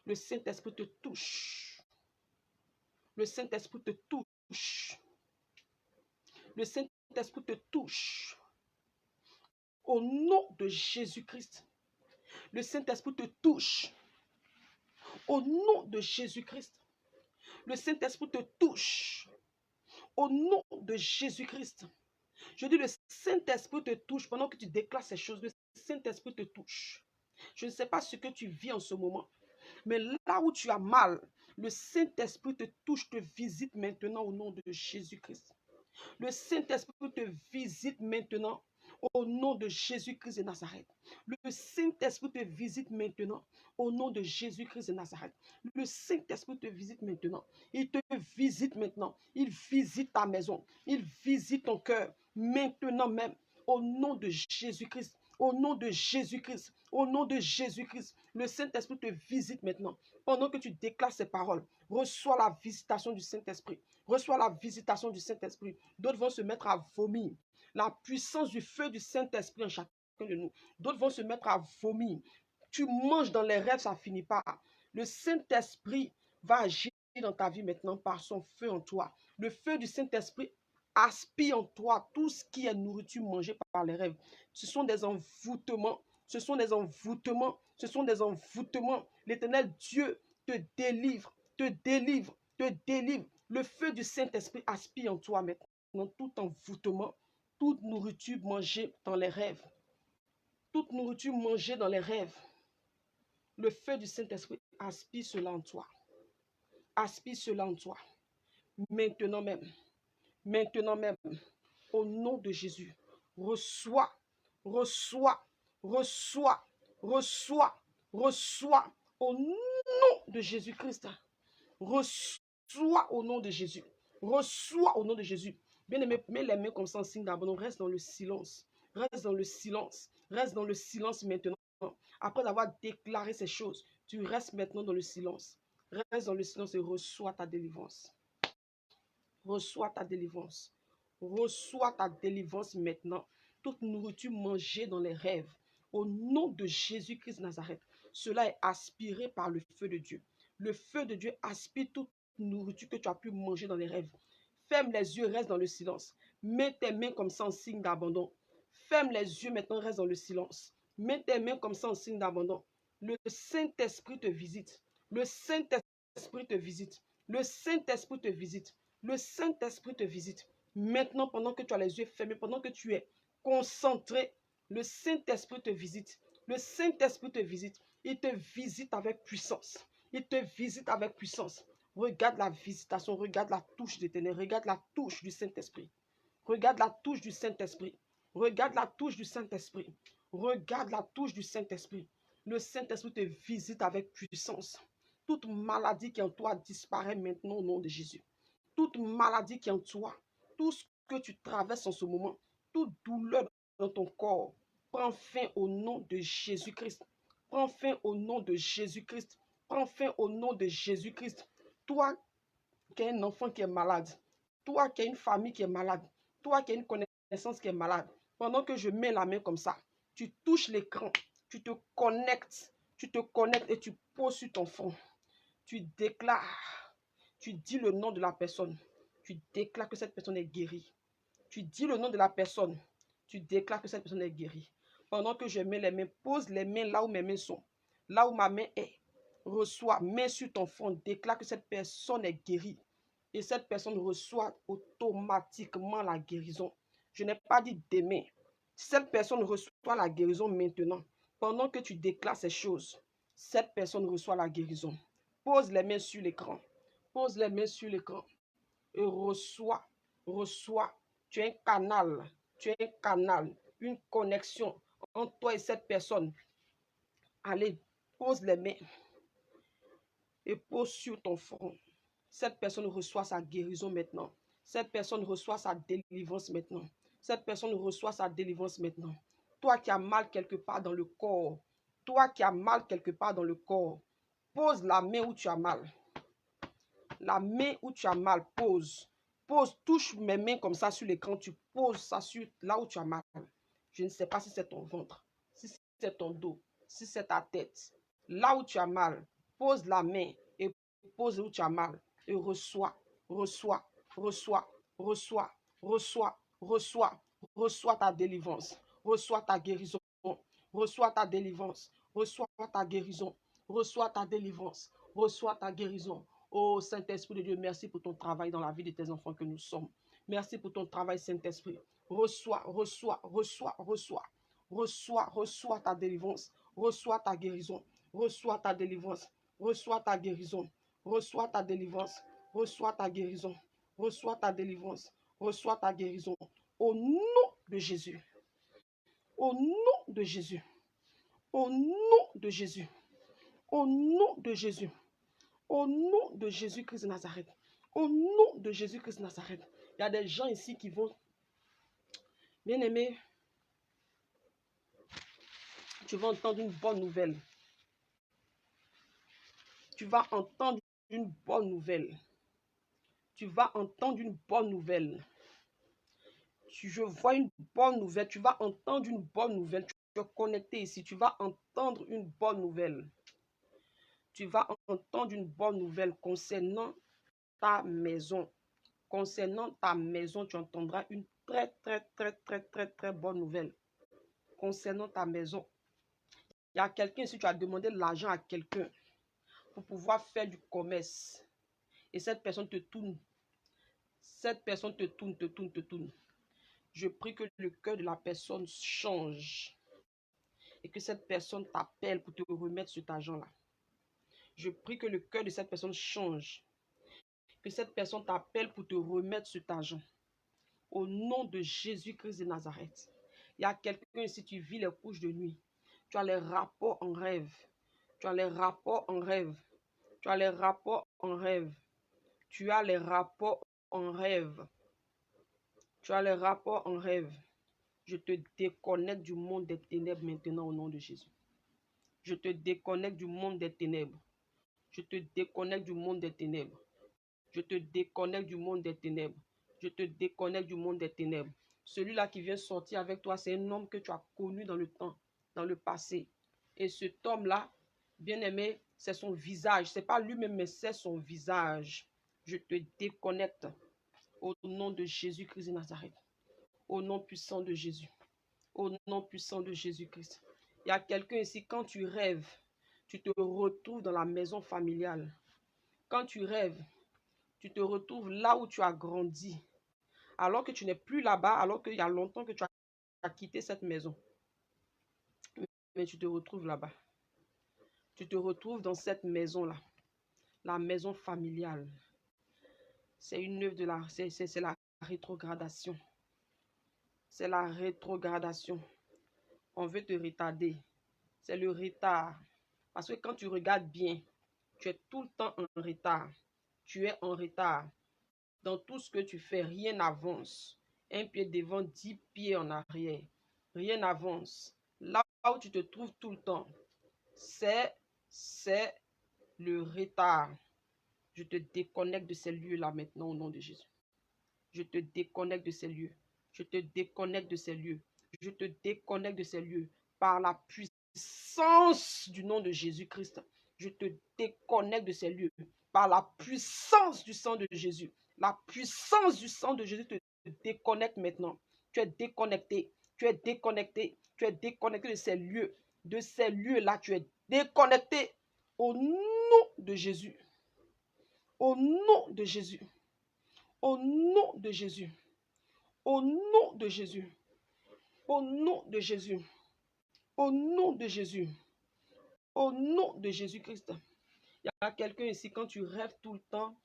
Le Saint-Esprit te touche. Le Saint-Esprit te touche. Le Saint-Esprit te touche. Au nom de Jésus-Christ. Le Saint-Esprit te touche. Au nom de Jésus-Christ. Le Saint-Esprit te touche. Au nom de Jésus-Christ. Je dis le Saint-Esprit te touche pendant que tu déclares ces choses. Le Saint-Esprit te touche. Je ne sais pas ce que tu vis en ce moment. Mais là où tu as mal, le Saint-Esprit te touche, te visite maintenant au nom de Jésus-Christ. Le Saint-Esprit te visite maintenant au nom de Jésus-Christ de Nazareth. Le Saint-Esprit te visite maintenant au nom de Jésus-Christ de Nazareth. Le Saint-Esprit te visite maintenant. Il te visite maintenant. Il visite ta maison. Il visite ton cœur maintenant même au nom de Jésus-Christ. Au nom de Jésus-Christ, au nom de Jésus-Christ, le Saint-Esprit te visite maintenant. Pendant que tu déclares ces paroles, reçois la visitation du Saint-Esprit. Reçois la visitation du Saint-Esprit. D'autres vont se mettre à vomir. La puissance du feu du Saint-Esprit en chacun de nous. D'autres vont se mettre à vomir. Tu manges dans les rêves, ça ne finit pas. Le Saint-Esprit va agir dans ta vie maintenant par son feu en toi. Le feu du Saint-Esprit aspire en toi tout ce qui est nourriture mangée par les rêves. Ce sont des envoûtements. Ce sont des envoûtements. Ce sont des envoûtements. L'Éternel Dieu te délivre, te délivre, te délivre. Le feu du Saint-Esprit aspire en toi maintenant tout envoûtement, toute nourriture mangée dans les rêves. Toute nourriture mangée dans les rêves. Le feu du Saint-Esprit aspire cela en toi. Aspire cela en toi. Maintenant même. Maintenant même. Au nom de Jésus. Reçois, reçois, reçois, reçois, Reçois au nom de Jésus-Christ. Reçois au nom de Jésus. Reçois au nom de Jésus. Bien-aimé, mets les mains comme ça en signe d'abandon. Reste dans le silence. Reste dans le silence. Reste dans le silence maintenant. Après avoir déclaré ces choses, tu restes maintenant dans le silence. Reste dans le silence et reçois ta délivrance. Reçois ta délivrance. Reçois ta délivrance maintenant. Toute nourriture mangée dans les rêves, au nom de Jésus-Christ de Nazareth, cela est aspiré par le feu de Dieu. Le feu de Dieu aspire toute nourriture que tu as pu manger dans les rêves. Ferme les yeux, reste dans le silence. Mets tes mains comme ça en signe d'abandon. Ferme les yeux maintenant, reste dans le silence. Mets tes mains comme ça en signe d'abandon. Le Saint-Esprit te visite. Le Saint-Esprit te visite. Le Saint-Esprit te visite. Le Saint-Esprit te visite. Maintenant, pendant que tu as les yeux fermés, pendant que tu es concentré, le Saint-Esprit te visite. Le Saint-Esprit te visite. Il te visite avec puissance. Il te visite avec puissance. Regarde la visitation, regarde la touche des ténèbres, regarde la touche du Saint-Esprit. Regarde la touche du Saint-Esprit. Regarde la touche du Saint-Esprit. Regarde la touche du Saint-Esprit. Le Saint-Esprit te visite avec puissance. Toute maladie qui est en toi disparaît maintenant au nom de Jésus. Toute maladie qui est en toi, tout ce que tu traverses en ce moment, toute douleur dans ton corps, prends fin au nom de Jésus-Christ. Prends fin au nom de Jésus-Christ. Prends fin au nom de Jésus-Christ. Toi qui as un enfant qui est malade, toi qui as une famille qui est malade, toi qui as une connaissance qui est malade, pendant que je mets la main comme ça, tu touches l'écran, tu te connectes et tu poses sur ton front. Tu déclares, tu dis le nom de la personne, tu déclares que cette personne est guérie. Tu dis le nom de la personne, tu déclares que cette personne est guérie. Pendant que je mets les mains, pose les mains là où mes mains sont, là où ma main est. Reçois, mets sur ton front, déclare que cette personne est guérie. Et cette personne reçoit automatiquement la guérison. Je n'ai pas dit demain. Cette personne reçoit la guérison maintenant. Pendant que tu déclares ces choses, cette personne reçoit la guérison. Pose les mains sur l'écran. Pose les mains sur l'écran. Et reçois. Tu es un canal. Une connexion entre toi et cette personne. Allez, pose les mains. Et pose sur ton front. Cette personne reçoit sa guérison maintenant. Cette personne reçoit sa délivrance maintenant. Cette personne reçoit sa délivrance maintenant. Toi qui as mal quelque part dans le corps, pose la main où tu as mal. La main où tu as mal, pose. Touche mes mains comme ça sur l'écran, tu poses ça sur là où tu as mal. Je ne sais pas si c'est ton ventre, si c'est ton dos, si c'est ta tête. Là où tu as mal, pose la main et pose où tu as mal. Et reçois ta délivrance, reçois ta guérison, reçois ta délivrance, reçois ta guérison, reçois ta délivrance, reçois ta guérison. Oh Saint-Esprit de Dieu, merci pour ton travail dans la vie de tes enfants que nous sommes. Merci pour ton travail, Saint-Esprit. Reçois ta délivrance, reçois ta guérison, reçois ta délivrance, reçois ta guérison, reçois ta délivrance, reçois ta guérison, reçois ta délivrance, reçois ta guérison. Au nom de Jésus. Au nom de Jésus. Au nom de Jésus. Au nom de Jésus. Au nom de Jésus-Christ de Nazareth. Au nom de Jésus-Christ de Nazareth. Il y a des gens ici qui vont... Bien-aimés, tu vas entendre une bonne nouvelle. Tu vas entendre une bonne nouvelle. Tu vas entendre une bonne nouvelle. Je vois une bonne nouvelle. Tu vas entendre une bonne nouvelle. Tu es connecté ici. Tu vas entendre une bonne nouvelle. Tu vas entendre une bonne nouvelle concernant ta maison. Concernant ta maison, tu entendras une très bonne nouvelle. Concernant ta maison. Il y a quelqu'un ici, tu as demandé de l'argent à quelqu'un pour pouvoir faire du commerce. Et cette personne te tourne. Cette personne te tourne. Je prie que le cœur de la personne change. Et que cette personne t'appelle pour te remettre cet argent-là. Je prie que le cœur de cette personne change. Que cette personne t'appelle pour te remettre cet argent. Au nom de Jésus-Christ de Nazareth. Il y a quelqu'un ici, tu vis les couches de nuit. Tu as les rapports en rêve. Tu as les rapports en rêve. Tu as les rapports en rêve. Tu as les rapports en rêve. Tu as les rapports en rêve. Je te déconnecte du monde des ténèbres maintenant au nom de Jésus. Je te déconnecte du monde des ténèbres. Je te déconnecte du monde des ténèbres. Je te déconnecte du monde des ténèbres. Je te déconnecte du monde des ténèbres. Celui-là qui vient sortir avec toi, c'est un homme que tu as connu dans le temps, dans le passé. Et cet homme-là, bien-aimé, c'est son visage. Ce n'est pas lui-même, mais c'est son visage. Je te déconnecte au nom de Jésus-Christ de Nazareth. Au nom puissant de Jésus. Au nom puissant de Jésus-Christ. Il y a quelqu'un ici, quand tu rêves, tu te retrouves dans la maison familiale. Quand tu rêves, tu te retrouves là où tu as grandi. Alors que tu n'es plus là-bas, alors qu'il y a longtemps que tu as quitté cette maison. Mais tu te retrouves là-bas. Tu te retrouves dans cette maison-là. La maison familiale. C'est une œuvre de la... C'est la rétrogradation. C'est la rétrogradation. On veut te retarder. C'est le retard. Parce que quand tu regardes bien, tu es tout le temps en retard. Tu es en retard. Dans tout ce que tu fais, rien n'avance. Un pied devant, 10 pieds en arrière. Rien n'avance. Là où tu te trouves tout le temps, c'est le retard. Je te déconnecte de ces lieux-là maintenant au nom de Jésus. Je te déconnecte de ces lieux. Je te déconnecte de ces lieux. Je te déconnecte de ces lieux par la puissance du nom de Jésus-Christ. Je te déconnecte de ces lieux par la puissance du sang de Jésus. La puissance du sang de Jésus te déconnecte maintenant. Tu es déconnecté. Tu es déconnecté. Tu es déconnecté de ces lieux. De ces lieux-là, tu es déconnecté au nom de Jésus. Au nom de Jésus. Au nom de Jésus. Au nom de Jésus. Au nom de Jésus. Au nom de Jésus. Au nom de Jésus-Christ. Il y a quelqu'un ici, quand tu rêves tout le temps,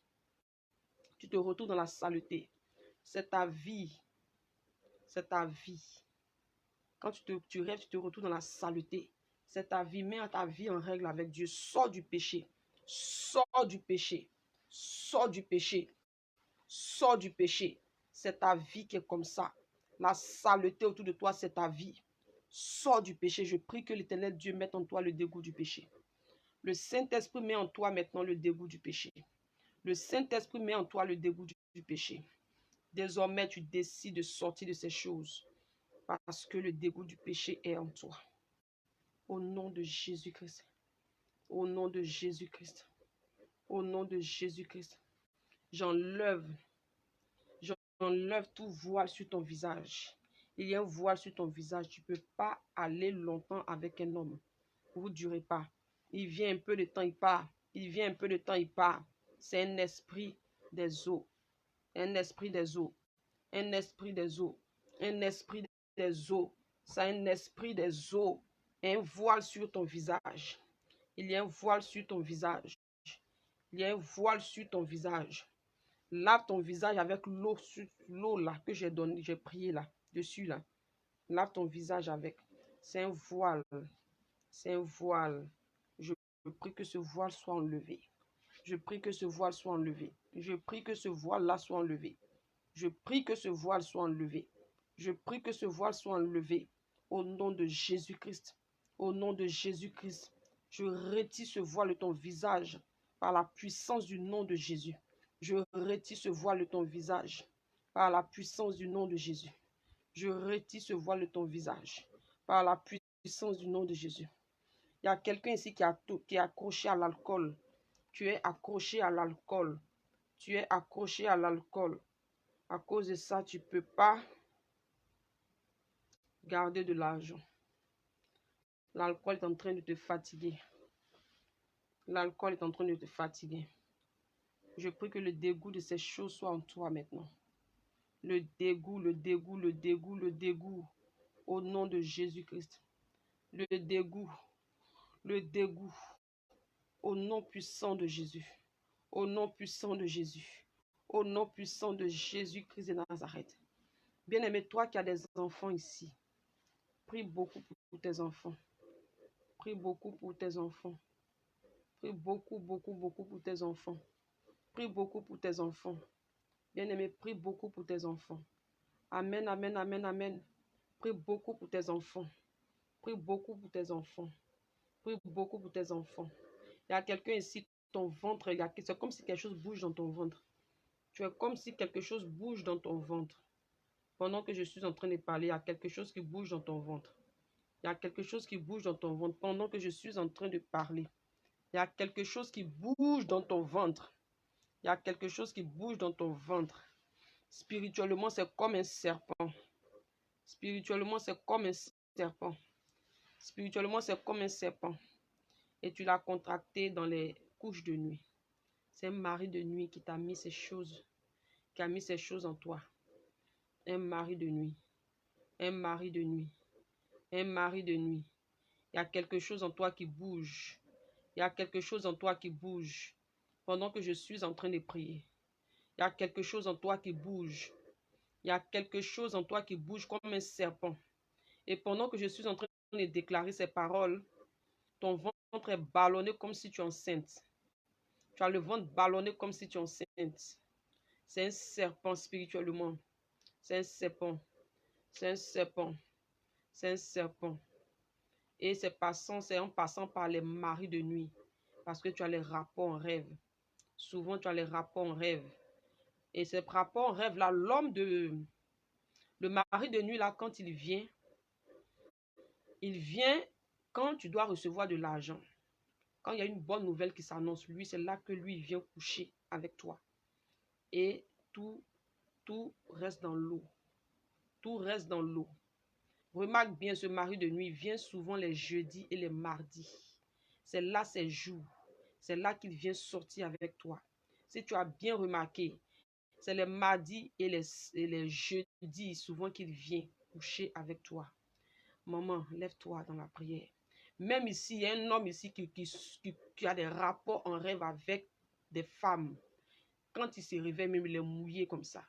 tu te retrouves dans la saleté. C'est ta vie. C'est ta vie. Quand tu rêves, tu te retrouves dans la saleté. C'est ta vie. Mets ta vie en règle avec Dieu. Sors du péché. Sors du péché. Sors du péché. Sors du péché. C'est ta vie qui est comme ça. La saleté autour de toi, c'est ta vie. Sors du péché. Je prie que l'Éternel Dieu mette en toi le dégoût du péché. Le Saint-Esprit met en toi maintenant le dégoût du péché. Le Saint-Esprit met en toi le dégoût du péché. Désormais, tu décides de sortir de ces choses parce que le dégoût du péché est en toi. Au nom de Jésus-Christ. Au nom de Jésus-Christ. Au nom de Jésus-Christ. J'enlève tout voile sur ton visage. Il y a un voile sur ton visage. Tu ne peux pas aller longtemps avec un homme. Vous ne durez pas. Il vient un peu de temps, il part. Il vient un peu de temps, il part. C'est un esprit des eaux. Un esprit des eaux. Un esprit des eaux. Un esprit des eaux. C'est un esprit des eaux. Un voile sur ton visage. Il y a un voile sur ton visage. Il y a un voile sur ton visage. Lave ton visage avec l'eau là que j'ai donné, j'ai prié là, dessus là. Lave ton visage avec. C'est un voile. C'est un voile. Je prie que ce voile soit enlevé. Je prie que ce voile soit enlevé. Je prie que ce voile-là soit enlevé. Je prie que ce voile soit enlevé. Je prie que ce voile soit enlevé. Au nom de Jésus-Christ. Au nom de Jésus-Christ. Je retire ce voile de ton visage par la puissance du nom de Jésus. Je retire ce voile de ton visage par la puissance du nom de Jésus. Je retire ce voile de ton visage par la puissance du nom de Jésus. Il y a quelqu'un ici qui est accroché à l'alcool. Tu es accroché à l'alcool. Tu es accroché à l'alcool. À cause de ça, tu ne peux pas garder de l'argent. L'alcool est en train de te fatiguer. L'alcool est en train de te fatiguer. Je prie que le dégoût de ces choses soit en toi maintenant. Le dégoût, le dégoût, le dégoût, le dégoût. Au nom de Jésus-Christ. Le dégoût. Le dégoût. Au nom puissant de Jésus. Au nom puissant de Jésus. Au nom puissant de Jésus-Christ de Nazareth. Bien-aimé, toi qui as des enfants ici, prie beaucoup pour tes enfants. Prie beaucoup pour tes enfants. Prie beaucoup, beaucoup, beaucoup pour tes enfants. Prie beaucoup pour tes enfants. Bien-aimé, prie beaucoup pour tes enfants. Amen, amen, amen, amen. Prie beaucoup pour tes enfants. Prie beaucoup pour tes enfants. Prie beaucoup pour tes enfants. Il y a quelqu'un ici, ton ventre, c'est comme si quelque chose bouge dans ton ventre. Tu es comme si quelque chose bouge dans ton ventre. Pendant que je suis en train de parler, il y a quelque chose qui bouge dans ton ventre. Il y a quelque chose qui bouge dans ton ventre. Pendant que je suis en train de parler, il y a quelque chose qui bouge dans ton ventre. Il y a quelque chose qui bouge dans ton ventre. Spirituellement, c'est comme un serpent. Spirituellement, c'est comme un serpent. Spirituellement, c'est comme un serpent. Et tu l'as contracté dans les couches de nuit. C'est un mari de nuit qui t'a mis ces choses, qui a mis ces choses en toi. Un mari de nuit. Un mari de nuit. Un mari de nuit. Il y a quelque chose en toi qui bouge. Il y a quelque chose en toi qui bouge. Pendant que je suis en train de prier. Il y a quelque chose en toi qui bouge. Il y a quelque chose en toi qui bouge comme un serpent. Et pendant que je suis en train de déclarer ces paroles, ton ventre est ballonné comme si tu es enceinte. Tu as le ventre ballonné comme si tu es enceinte. C'est un serpent spirituellement. C'est un serpent. C'est un serpent. C'est un serpent. Et c'est en passant par les maris de nuit. Parce que tu as les rapports en rêve. Souvent, tu as les rapports en rêve. Et ces rapports en rêve là, le mari de nuit là, quand il vient quand tu dois recevoir de l'argent. Quand il y a une bonne nouvelle qui s'annonce, lui, c'est là que lui vient coucher avec toi. Et tout reste dans l'eau. Tout reste dans l'eau. Remarque bien, ce mari de nuit vient souvent les jeudis et les mardis. C'est là ses jours. C'est là qu'il vient sortir avec toi. Si tu as bien remarqué, c'est les mardis et les jeudis souvent qu'il vient coucher avec toi. Maman, lève-toi dans la prière. Même ici, il y a un homme ici qui a des rapports en rêve avec des femmes. Quand il se réveille, même il est mouillé comme ça.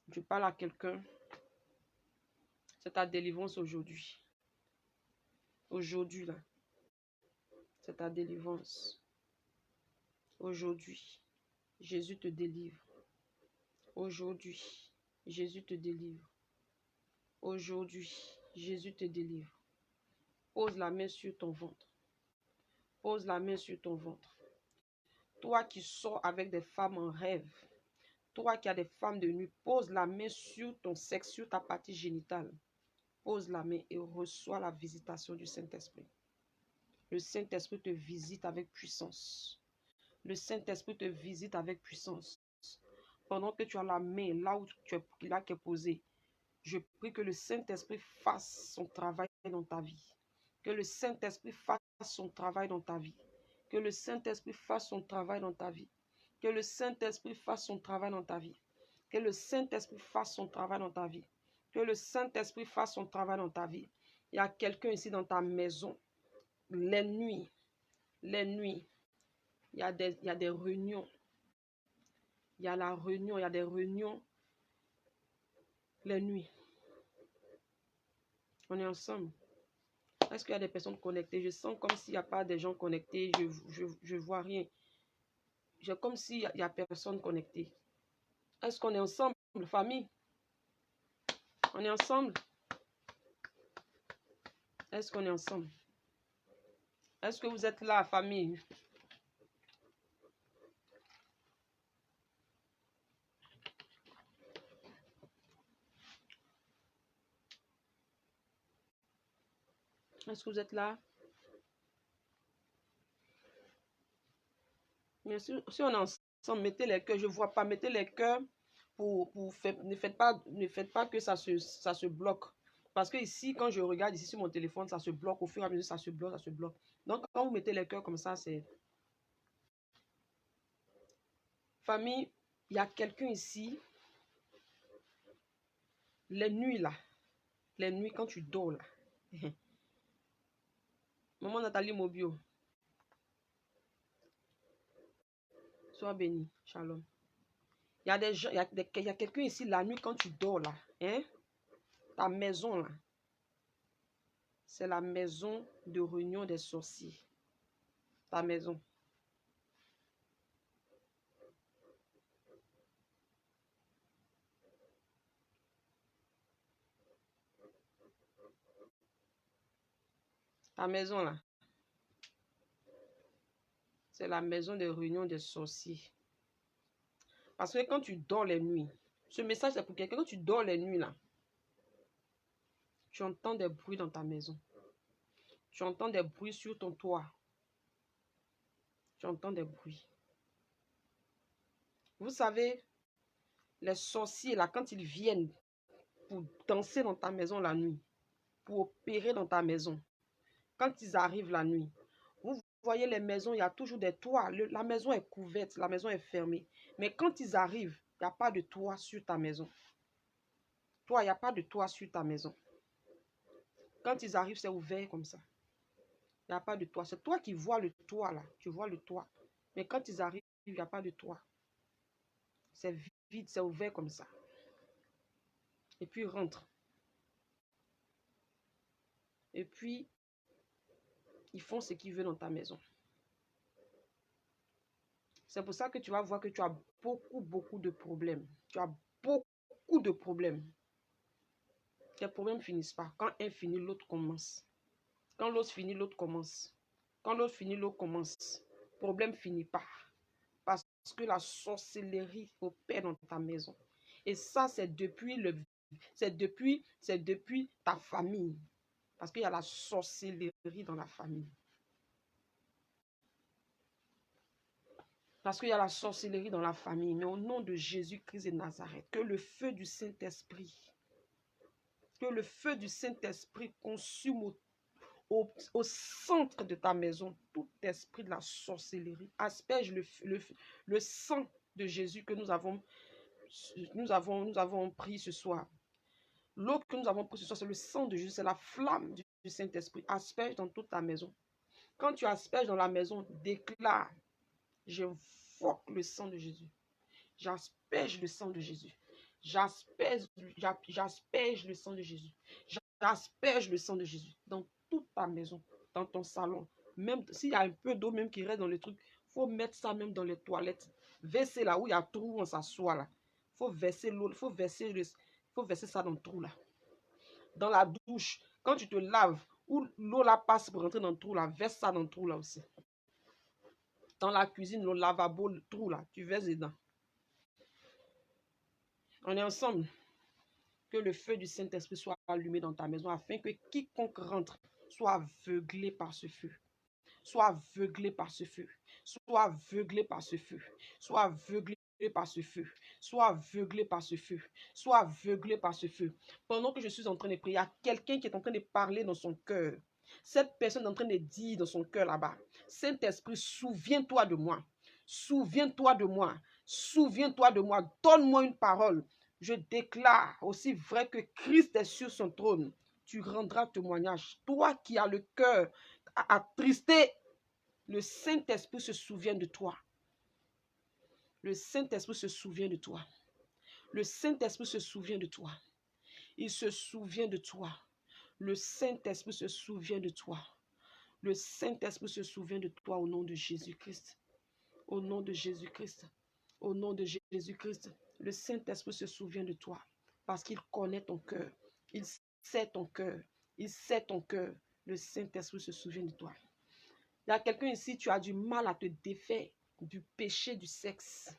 Je parle à quelqu'un. C'est ta délivrance aujourd'hui. Aujourd'hui, là. C'est ta délivrance. Aujourd'hui, Jésus te délivre. Aujourd'hui, Jésus te délivre. Aujourd'hui, Jésus te délivre. Pose la main sur ton ventre. Pose la main sur ton ventre. Toi qui sors avec des femmes en rêve, toi qui as des femmes de nuit, pose la main sur ton sexe, sur ta partie génitale. Pose la main et reçois la visitation du Saint-Esprit. Le Saint-Esprit te visite avec puissance. Le Saint-Esprit te visite avec puissance. Pendant que tu as la main là où qui est posée, je prie que le Saint-Esprit fasse son travail dans ta vie. Que le Saint-Esprit fasse son travail dans ta vie. Que le Saint-Esprit fasse son travail dans ta vie. Que le Saint-Esprit fasse son travail dans ta vie. Que le Saint-Esprit fasse son travail dans ta vie. Que le Saint-Esprit fasse son travail dans ta vie. Il y a quelqu'un ici dans ta maison. Les nuits, il y a des réunions. Il y a la réunion, il y a des réunions les nuits. On est ensemble. Est-ce qu'il y a des personnes connectées? Je sens comme s'il n'y a pas de gens connectés. Je vois rien. J'ai comme s'il n'y a personne connecté. Est-ce qu'on est ensemble, famille? On est ensemble? Est-ce qu'on est ensemble? Est-ce que vous êtes là, famille? Est-ce que vous êtes là? Mais si on est ensemble, mettez les cœurs. Je ne vois pas. Mettez les cœurs pour faire. Ne faites pas que ça se bloque. Parce que ici, quand je regarde ici sur mon téléphone, ça se bloque. Au fur et à mesure, ça se bloque, ça se bloque. Donc, quand vous mettez les cœurs comme ça, c'est... Famille, il y a quelqu'un ici. Les nuits, là. Les nuits, quand tu dors, là. Maman Nathalie Mobio. Sois bénie. Shalom. Il y a des gens, il y a quelqu'un ici, la nuit, quand tu dors, là. Hein? Ta maison, là. c'est la maison de réunion des sorciers. Ta maison. Ta maison là. C'est la maison de réunion des sorciers. Parce que quand tu dors les nuits, ce message c'est pour quelqu'un, quand tu dors les nuits là, tu entends des bruits dans ta maison. Tu entends des bruits sur ton toit. Tu entends des bruits. Vous savez, les sorciers là, quand ils viennent pour danser dans ta maison la nuit, pour opérer dans ta maison, quand ils arrivent la nuit, vous voyez les maisons, il y a toujours des toits. La maison est couverte, la maison est fermée. Mais quand ils arrivent, il n'y a pas de toit sur ta maison. Toi, il n'y a pas de toit sur ta maison. Quand ils arrivent, c'est ouvert comme ça. Il n'y a pas de toit. C'est toi qui vois le toit là. Tu vois le toit. Mais quand ils arrivent, il n'y a pas de toit. C'est vide, c'est ouvert comme ça. Et puis ils rentrent. Et puis, ils font ce qu'ils veulent dans ta maison. C'est pour ça que tu vas voir que tu as beaucoup de problèmes. Tu as beaucoup de problèmes. Tes problèmes ne finissent pas. Quand un finit, l'autre commence. Quand l'autre finit, l'autre commence. Quand l'autre finit, l'autre commence. Le problème ne finit pas. Parce que la sorcellerie opère dans ta maison. Et ça, c'est depuis ta famille. Parce qu'il y a la sorcellerie dans la famille. Parce qu'il y a la sorcellerie dans la famille. Mais au nom de Jésus-Christ de Nazareth, que le feu du Saint-Esprit, consume au centre de ta maison tout esprit de la sorcellerie. Asperge le sang de Jésus que nous avons pris ce soir. L'eau que nous avons pris ce soir, c'est le sang de Jésus, c'est la flamme du Saint-Esprit. Asperge dans toute ta maison. Quand tu asperges dans la maison, déclare: j'invoque le sang de Jésus. J'asperge le sang de Jésus. J'asperge le sang de Jésus. J'asperge le sang de Jésus dans toute ta maison, dans ton salon. Même s'il y a un peu d'eau même qui reste dans le truc, il faut mettre ça même dans les toilettes. Verser là où il y a trou, on s'assoit là. Il faut verser l'eau, il faut verser ça dans le trou là. Dans la douche, quand tu te laves, où l'eau là passe pour rentrer dans le trou là, verse ça dans le trou là aussi. Dans la cuisine, le lavabo, le trou là, tu verses dedans. On est ensemble. Que le feu du Saint-Esprit soit allumé dans ta maison afin que quiconque rentre soit aveuglé par ce feu. Soit aveuglé par ce feu. Soit aveuglé par ce feu. Soit aveuglé par ce feu. Soit aveuglé par ce feu. Soit aveuglé par ce feu. Pendant que je suis en train de prier, il y a quelqu'un qui est en train de parler dans son cœur. Cette personne est en train de dire dans son cœur là-bas: Saint-Esprit, souviens-toi de moi. Souviens-toi de moi. Souviens-toi de moi. Donne-moi une parole. Je déclare, aussi vrai que Christ est sur son trône, tu rendras témoignage. Toi qui as le cœur attristé, le Saint-Esprit se souvient de toi. Le Saint-Esprit se souvient de toi. Le Saint-Esprit se souvient de toi. Il se souvient de toi. Le Saint-Esprit se souvient de toi. Le Saint-Esprit se souvient de toi au nom de Jésus-Christ. Au nom de Jésus-Christ. Au nom de Jésus-Christ. Le Saint-Esprit se souvient de toi parce qu'il connaît ton cœur. Il sait ton cœur. Il sait ton cœur. Le Saint-Esprit se souvient de toi. Il y a quelqu'un ici, tu as du mal à te défaire du péché du sexe.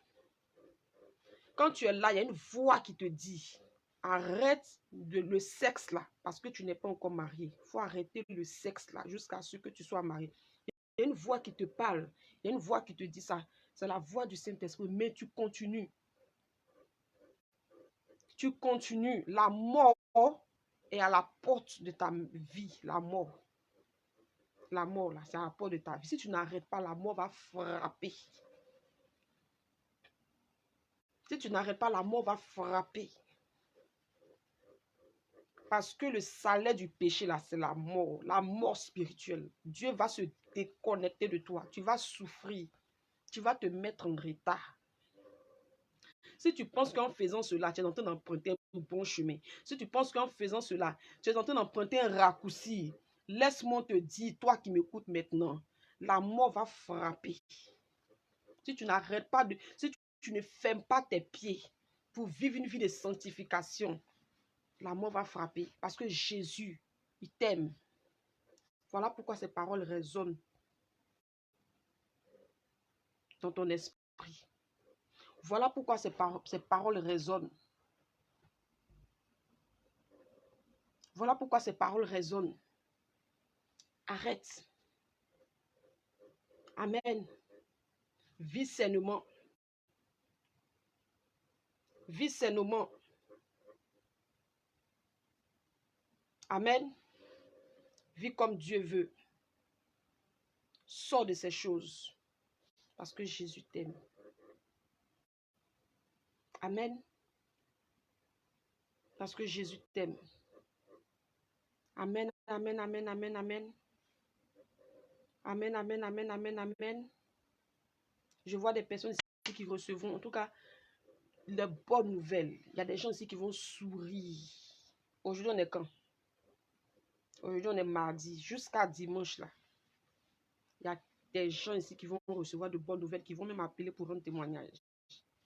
Quand tu es là, il y a une voix qui te dit: arrête le sexe là parce que tu n'es pas encore marié. Il faut arrêter le sexe là jusqu'à ce que tu sois marié. Il y a une voix qui te parle. Il y a une voix qui te dit ça. C'est la voix du Saint-Esprit. Mais tu continues. Tu continues. La mort est à la porte de ta vie. La mort. La mort, là, c'est à la porte de ta vie. Si tu n'arrêtes pas, la mort va frapper. Si tu n'arrêtes pas, la mort va frapper. Parce que le salaire du péché, là, c'est la mort spirituelle. Dieu va se déconnecter de toi. Tu vas souffrir. Tu vas te mettre en retard. Si tu penses qu'en faisant cela, tu es en train d'emprunter un bon chemin. Si tu penses qu'en faisant cela, tu es en train d'emprunter un raccourci. Laisse-moi te dire, toi qui m'écoutes maintenant, la mort va frapper. Si tu n'arrêtes pas de... Si tu ne fermes pas tes pieds pour vivre une vie de sanctification, la mort va frapper. Parce que Jésus, il t'aime. Voilà pourquoi ces paroles résonnent dans ton esprit. Voilà pourquoi ces paroles résonnent. Voilà pourquoi ces paroles résonnent. Arrête. Amen. Vis sainement. Vis sainement. Amen. Vis comme Dieu veut. Sors de ces choses. Parce que Jésus t'aime. Amen. Parce que Jésus t'aime. Amen, amen, amen, amen, amen. Amen, amen, amen, amen, amen. Je vois des personnes ici qui recevront, en tout cas, les bonnes nouvelles. Il y a des gens ici qui vont sourire. Aujourd'hui, on est quand? Aujourd'hui, on est mardi. Jusqu'à dimanche, là. Il y a des gens ici qui vont recevoir de bonnes nouvelles, qui vont même appeler pour un témoignage.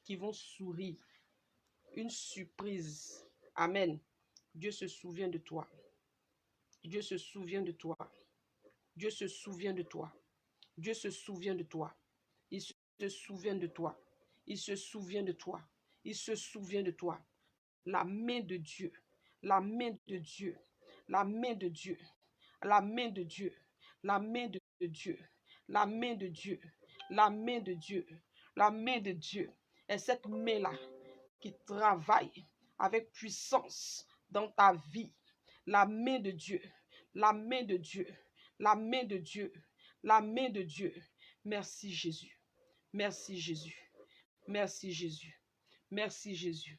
Qui vont sourire. Une surprise. Amen. Dieu se souvient de toi. Dieu se souvient de toi. Dieu se souvient de toi. Dieu se souvient de toi. Il se souvient de toi. Il se souvient de toi. Il se souvient de toi. La main de Dieu. La main de Dieu. La main de Dieu. La main de Dieu. La main de Dieu. La main de Dieu. La main de Dieu. La main de Dieu. Et cette main-là qui travaille avec puissance dans ta vie. La main de Dieu. La main de Dieu. La main de Dieu. La main de Dieu. Merci Jésus. Merci Jésus. Merci Jésus. Merci Jésus.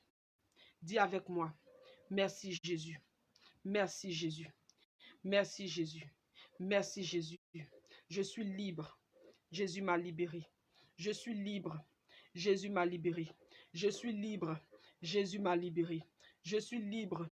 Dis avec moi. Merci Jésus. Merci Jésus. Merci Jésus. Merci Jésus. Je suis libre. Jésus m'a libéré. Je suis libre. Jésus m'a libéré. Je suis libre. Jésus m'a libéré. Je suis libre.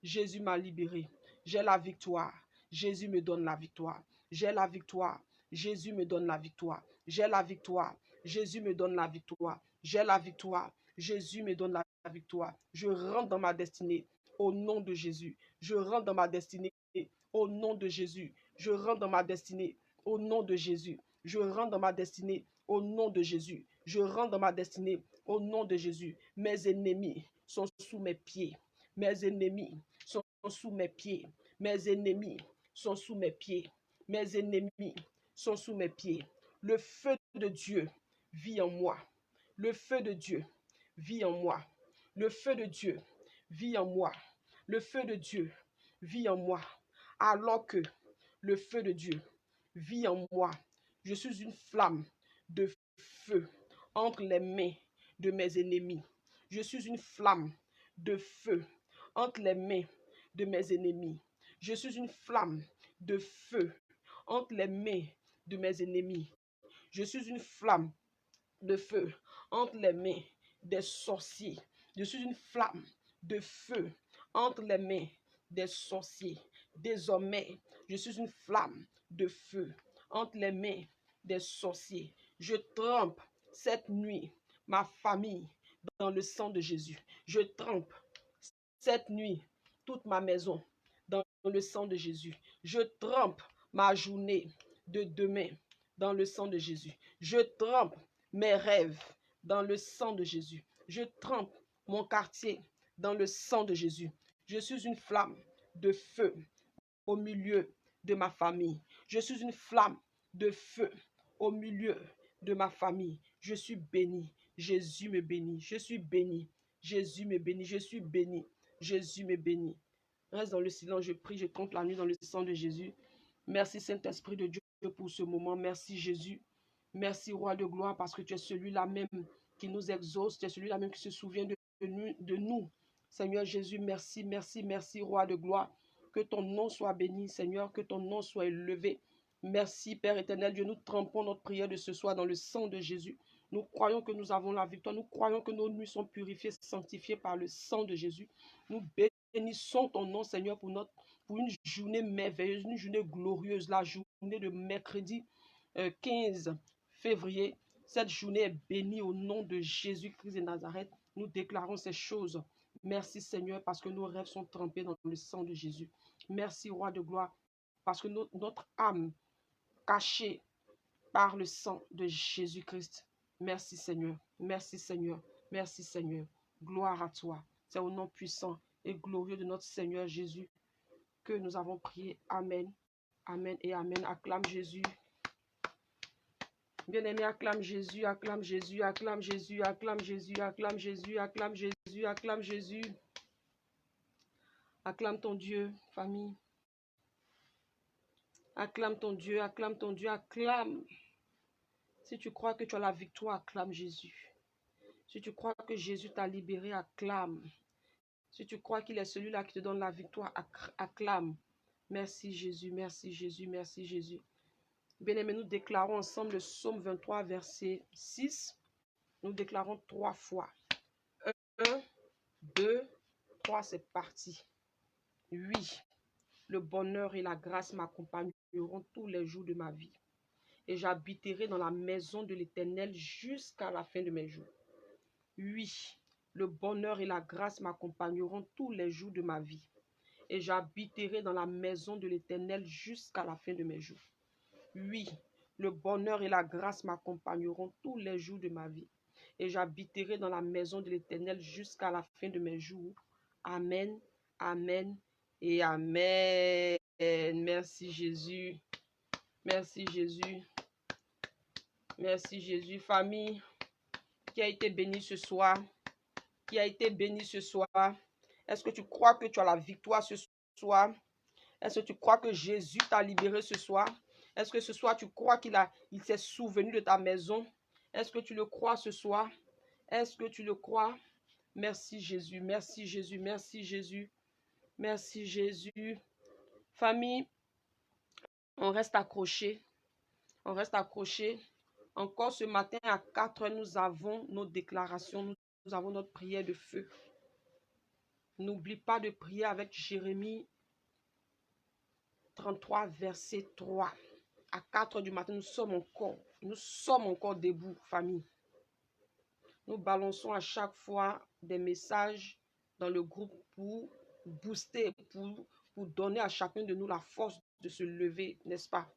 Jésus m'a libéré. J'ai la victoire. Jésus me donne la victoire. J'ai la victoire. Jésus me donne la victoire. J'ai la victoire. Jésus me donne la victoire. J'ai la victoire. Jésus me donne la victoire. Je rentre dans ma destinée au nom de Jésus. Je rentre dans ma destinée au nom de Jésus. Je rentre dans ma destinée au nom de Jésus. Je rentre dans ma destinée au nom de Jésus. Je rentre dans ma destinée au nom de Jésus. Mes ennemis sont sous mes pieds. Mes ennemis sont sous mes pieds. Mes ennemis sont sous mes pieds. Mes ennemis sont sous mes pieds. Le feu de Dieu vit en moi. Le feu de Dieu vit en moi. Le feu de Dieu vit en moi. Le feu de Dieu vit en moi. Alors que le feu de Dieu vit en moi, je suis une flamme de feu entre les mains de mes ennemis. Je suis une flamme de feu entre les mains de mes ennemis. Je suis une flamme de feu entre les mains de mes ennemis. Je suis une flamme de feu entre les mains des sorciers. Je suis une flamme de feu entre les mains des sorciers. Désormais, je suis une flamme de feu entre les mains des sorciers. Je trempe cette nuit ma famille dans le sang de Jésus. Je trempe cette nuit toute ma maison dans le sang de Jésus. Je trempe ma journée de demain dans le sang de Jésus. Je trempe mes rêves dans le sang de Jésus. Je trempe mon quartier dans le sang de Jésus. Je suis une flamme de feu au milieu de ma famille. Je suis une flamme de feu au milieu de ma famille. Je suis béni. Jésus me bénit. Je suis béni. Jésus me bénit. Je suis béni. Jésus me bénit. Reste dans le silence. Je prie. Je compte la nuit dans le sang de Jésus. Merci Saint-Esprit de Dieu pour ce moment. Merci Jésus. Merci Roi de gloire parce que tu es celui-là même qui nous exauce. Tu es celui-là même qui se souvient de nous. Seigneur Jésus, merci, merci, merci Roi de gloire. Que ton nom soit béni, Seigneur, que ton nom soit élevé. Merci, Père éternel Dieu. Nous trempons notre prière de ce soir dans le sang de Jésus. Nous croyons que nous avons la victoire. Nous croyons que nos nuits sont purifiées, sanctifiées par le sang de Jésus. Nous bénissons ton nom, Seigneur, pour une journée merveilleuse, une journée glorieuse, la journée de mercredi 15 février. Cette journée est bénie au nom de Jésus-Christ de Nazareth. Nous déclarons ces choses. Merci Seigneur parce que nos rêves sont trempés dans le sang de Jésus. Merci Roi de gloire parce que notre âme cachée par le sang de Jésus-Christ. Merci Seigneur. Merci Seigneur. Merci Seigneur. Gloire à toi. C'est au nom puissant et glorieux de notre Seigneur Jésus que nous avons prié. Amen. Amen et Amen. Acclame Jésus. Bien-aimé, acclame Jésus, acclame Jésus, acclame Jésus, acclame Jésus, acclame Jésus, acclame Jésus, acclame Jésus. Acclame ton Dieu, famille. Acclame ton Dieu, acclame ton Dieu, acclame. Si tu crois que tu as la victoire, acclame Jésus. Si tu crois que Jésus t'a libéré, acclame. Si tu crois qu'il est celui-là qui te donne la victoire, acclame. Merci Jésus, merci Jésus, merci Jésus. Bien-aimés, nous déclarons ensemble le psaume 23, verset 6. Nous déclarons 3 fois. 1, 2, 3, c'est parti. Oui, le bonheur et la grâce m'accompagneront tous les jours de ma vie. Et j'habiterai dans la maison de l'Éternel jusqu'à la fin de mes jours. Oui, le bonheur et la grâce m'accompagneront tous les jours de ma vie. Et j'habiterai dans la maison de l'Éternel jusqu'à la fin de mes jours. Oui, le bonheur et la grâce m'accompagneront tous les jours de ma vie. Et j'habiterai dans la maison de l'Éternel jusqu'à la fin de mes jours. Amen, amen et amen. Merci Jésus. Merci Jésus. Merci Jésus. Famille qui a été bénie ce soir. Qui a été bénie ce soir. Est-ce que tu crois que tu as la victoire ce soir? Est-ce que tu crois que Jésus t'a libéré ce soir? Est-ce que ce soir tu crois qu'il s'est souvenu de ta maison? Est-ce que tu le crois ce soir? Est-ce que tu le crois? Merci Jésus, merci Jésus, merci Jésus, merci Jésus. Famille, on reste accroché. On reste accroché. Encore ce matin à 4 heures, nous avons nos déclarations, nous avons notre prière de feu. N'oublie pas de prier avec Jérémie 33, verset 3. À 4 heures du matin, nous sommes encore debout, famille. Nous balançons à chaque fois des messages dans le groupe pour booster, pour donner à chacun de nous la force de se lever, n'est-ce pas?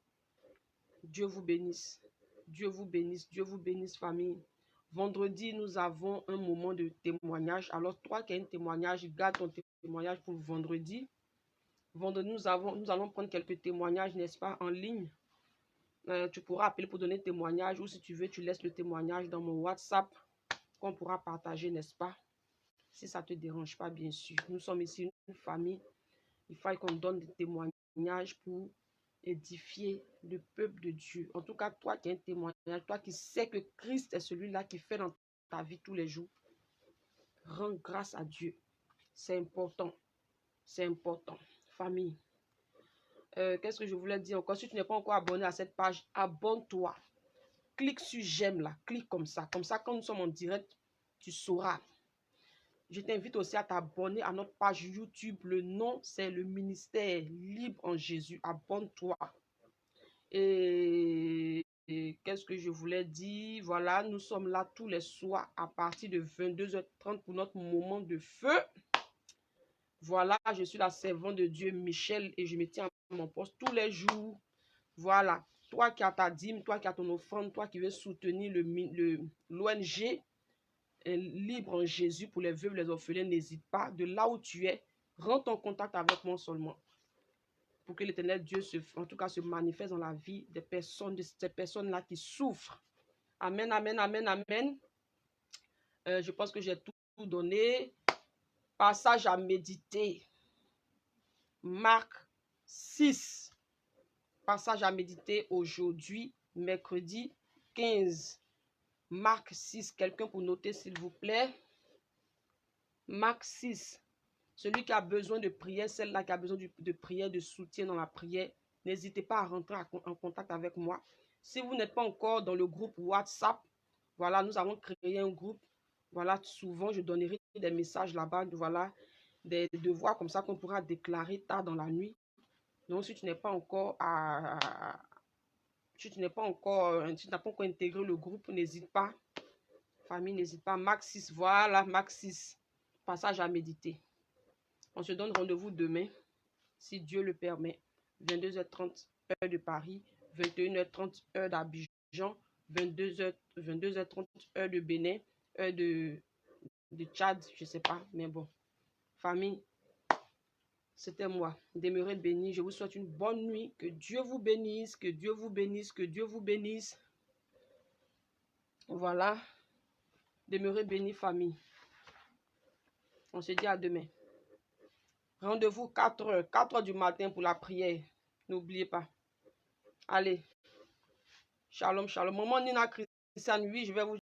Dieu vous bénisse. Dieu vous bénisse. Dieu vous bénisse, famille. Vendredi, nous avons un moment de témoignage. Alors, toi qui as un témoignage, garde ton témoignage pour vendredi. Vendredi, nous allons prendre quelques témoignages, n'est-ce pas, en ligne. Tu pourras appeler pour donner témoignage, ou si tu veux, tu laisses le témoignage dans mon WhatsApp qu'on pourra partager, n'est-ce pas? Si ça ne te dérange pas, bien sûr. Nous sommes ici une famille. Il faut qu'on donne des témoignages pour édifier le peuple de Dieu. En tout cas, toi qui as un témoignage, toi qui sais que Christ est celui-là qui fait dans ta vie tous les jours, rends grâce à Dieu. C'est important. C'est important. Famille. Qu'est-ce que je voulais dire encore? Si tu n'es pas encore abonné à cette page, abonne-toi. Clique sur j'aime là. Clique comme ça. Comme ça, quand nous sommes en direct, tu sauras. Je t'invite aussi à t'abonner à notre page YouTube. Le nom, c'est le ministère Libre en Jésus. Abonne-toi. Et qu'est-ce que je voulais dire? Voilà, nous sommes là tous les soirs à partir de 22h30 pour notre moment de feu. Voilà, je suis la servante de Dieu, Michel, et je me tiens à mon poste tous les jours. Voilà, toi qui as ta dîme, toi qui as ton offrande, toi qui veux soutenir l'ONG Libre en Jésus pour les veuves, les orphelins, n'hésite pas. De là où tu es, rentre en contact avec moi seulement. Pour que l'Éternel Dieu, en tout cas, se manifeste dans la vie des personnes, de ces personnes-là qui souffrent. Amen, amen, amen, amen. Je pense que j'ai tout donné. Passage à méditer. Marc 6. Passage à méditer aujourd'hui, mercredi 15. Marc 6. Quelqu'un pour noter, s'il vous plaît. Marc 6. Celui qui a besoin de prière, celle-là qui a besoin de prière, de soutien dans la prière, n'hésitez pas à rentrer en contact avec moi. Si vous n'êtes pas encore dans le groupe WhatsApp, voilà, nous avons créé un groupe. Voilà, souvent, je donnerai des messages là-bas, voilà, des devoirs comme ça qu'on pourra déclarer tard dans la nuit. Donc, si tu n'es pas encore si tu n'as pas encore intégré le groupe, n'hésite pas. Famille, n'hésite pas. Marc 6, voilà, Marc 6. Passage à méditer. On se donne rendez-vous demain, si Dieu le permet. 22h30, heure de Paris. 21h30, heure d'Abidjan. 22h30, heure de Bénin. Heure de Tchad, je ne sais pas. Mais bon, famille, c'était moi. Demeurez bénis. Je vous souhaite une bonne nuit. Que Dieu vous bénisse. Que Dieu vous bénisse. Que Dieu vous bénisse. Voilà. Demeurez bénis, famille. On se dit à demain. Rendez-vous 4h. 4h du matin pour la prière. N'oubliez pas. Allez. Shalom, shalom. Maman Nina Christiane, oui, je vais vous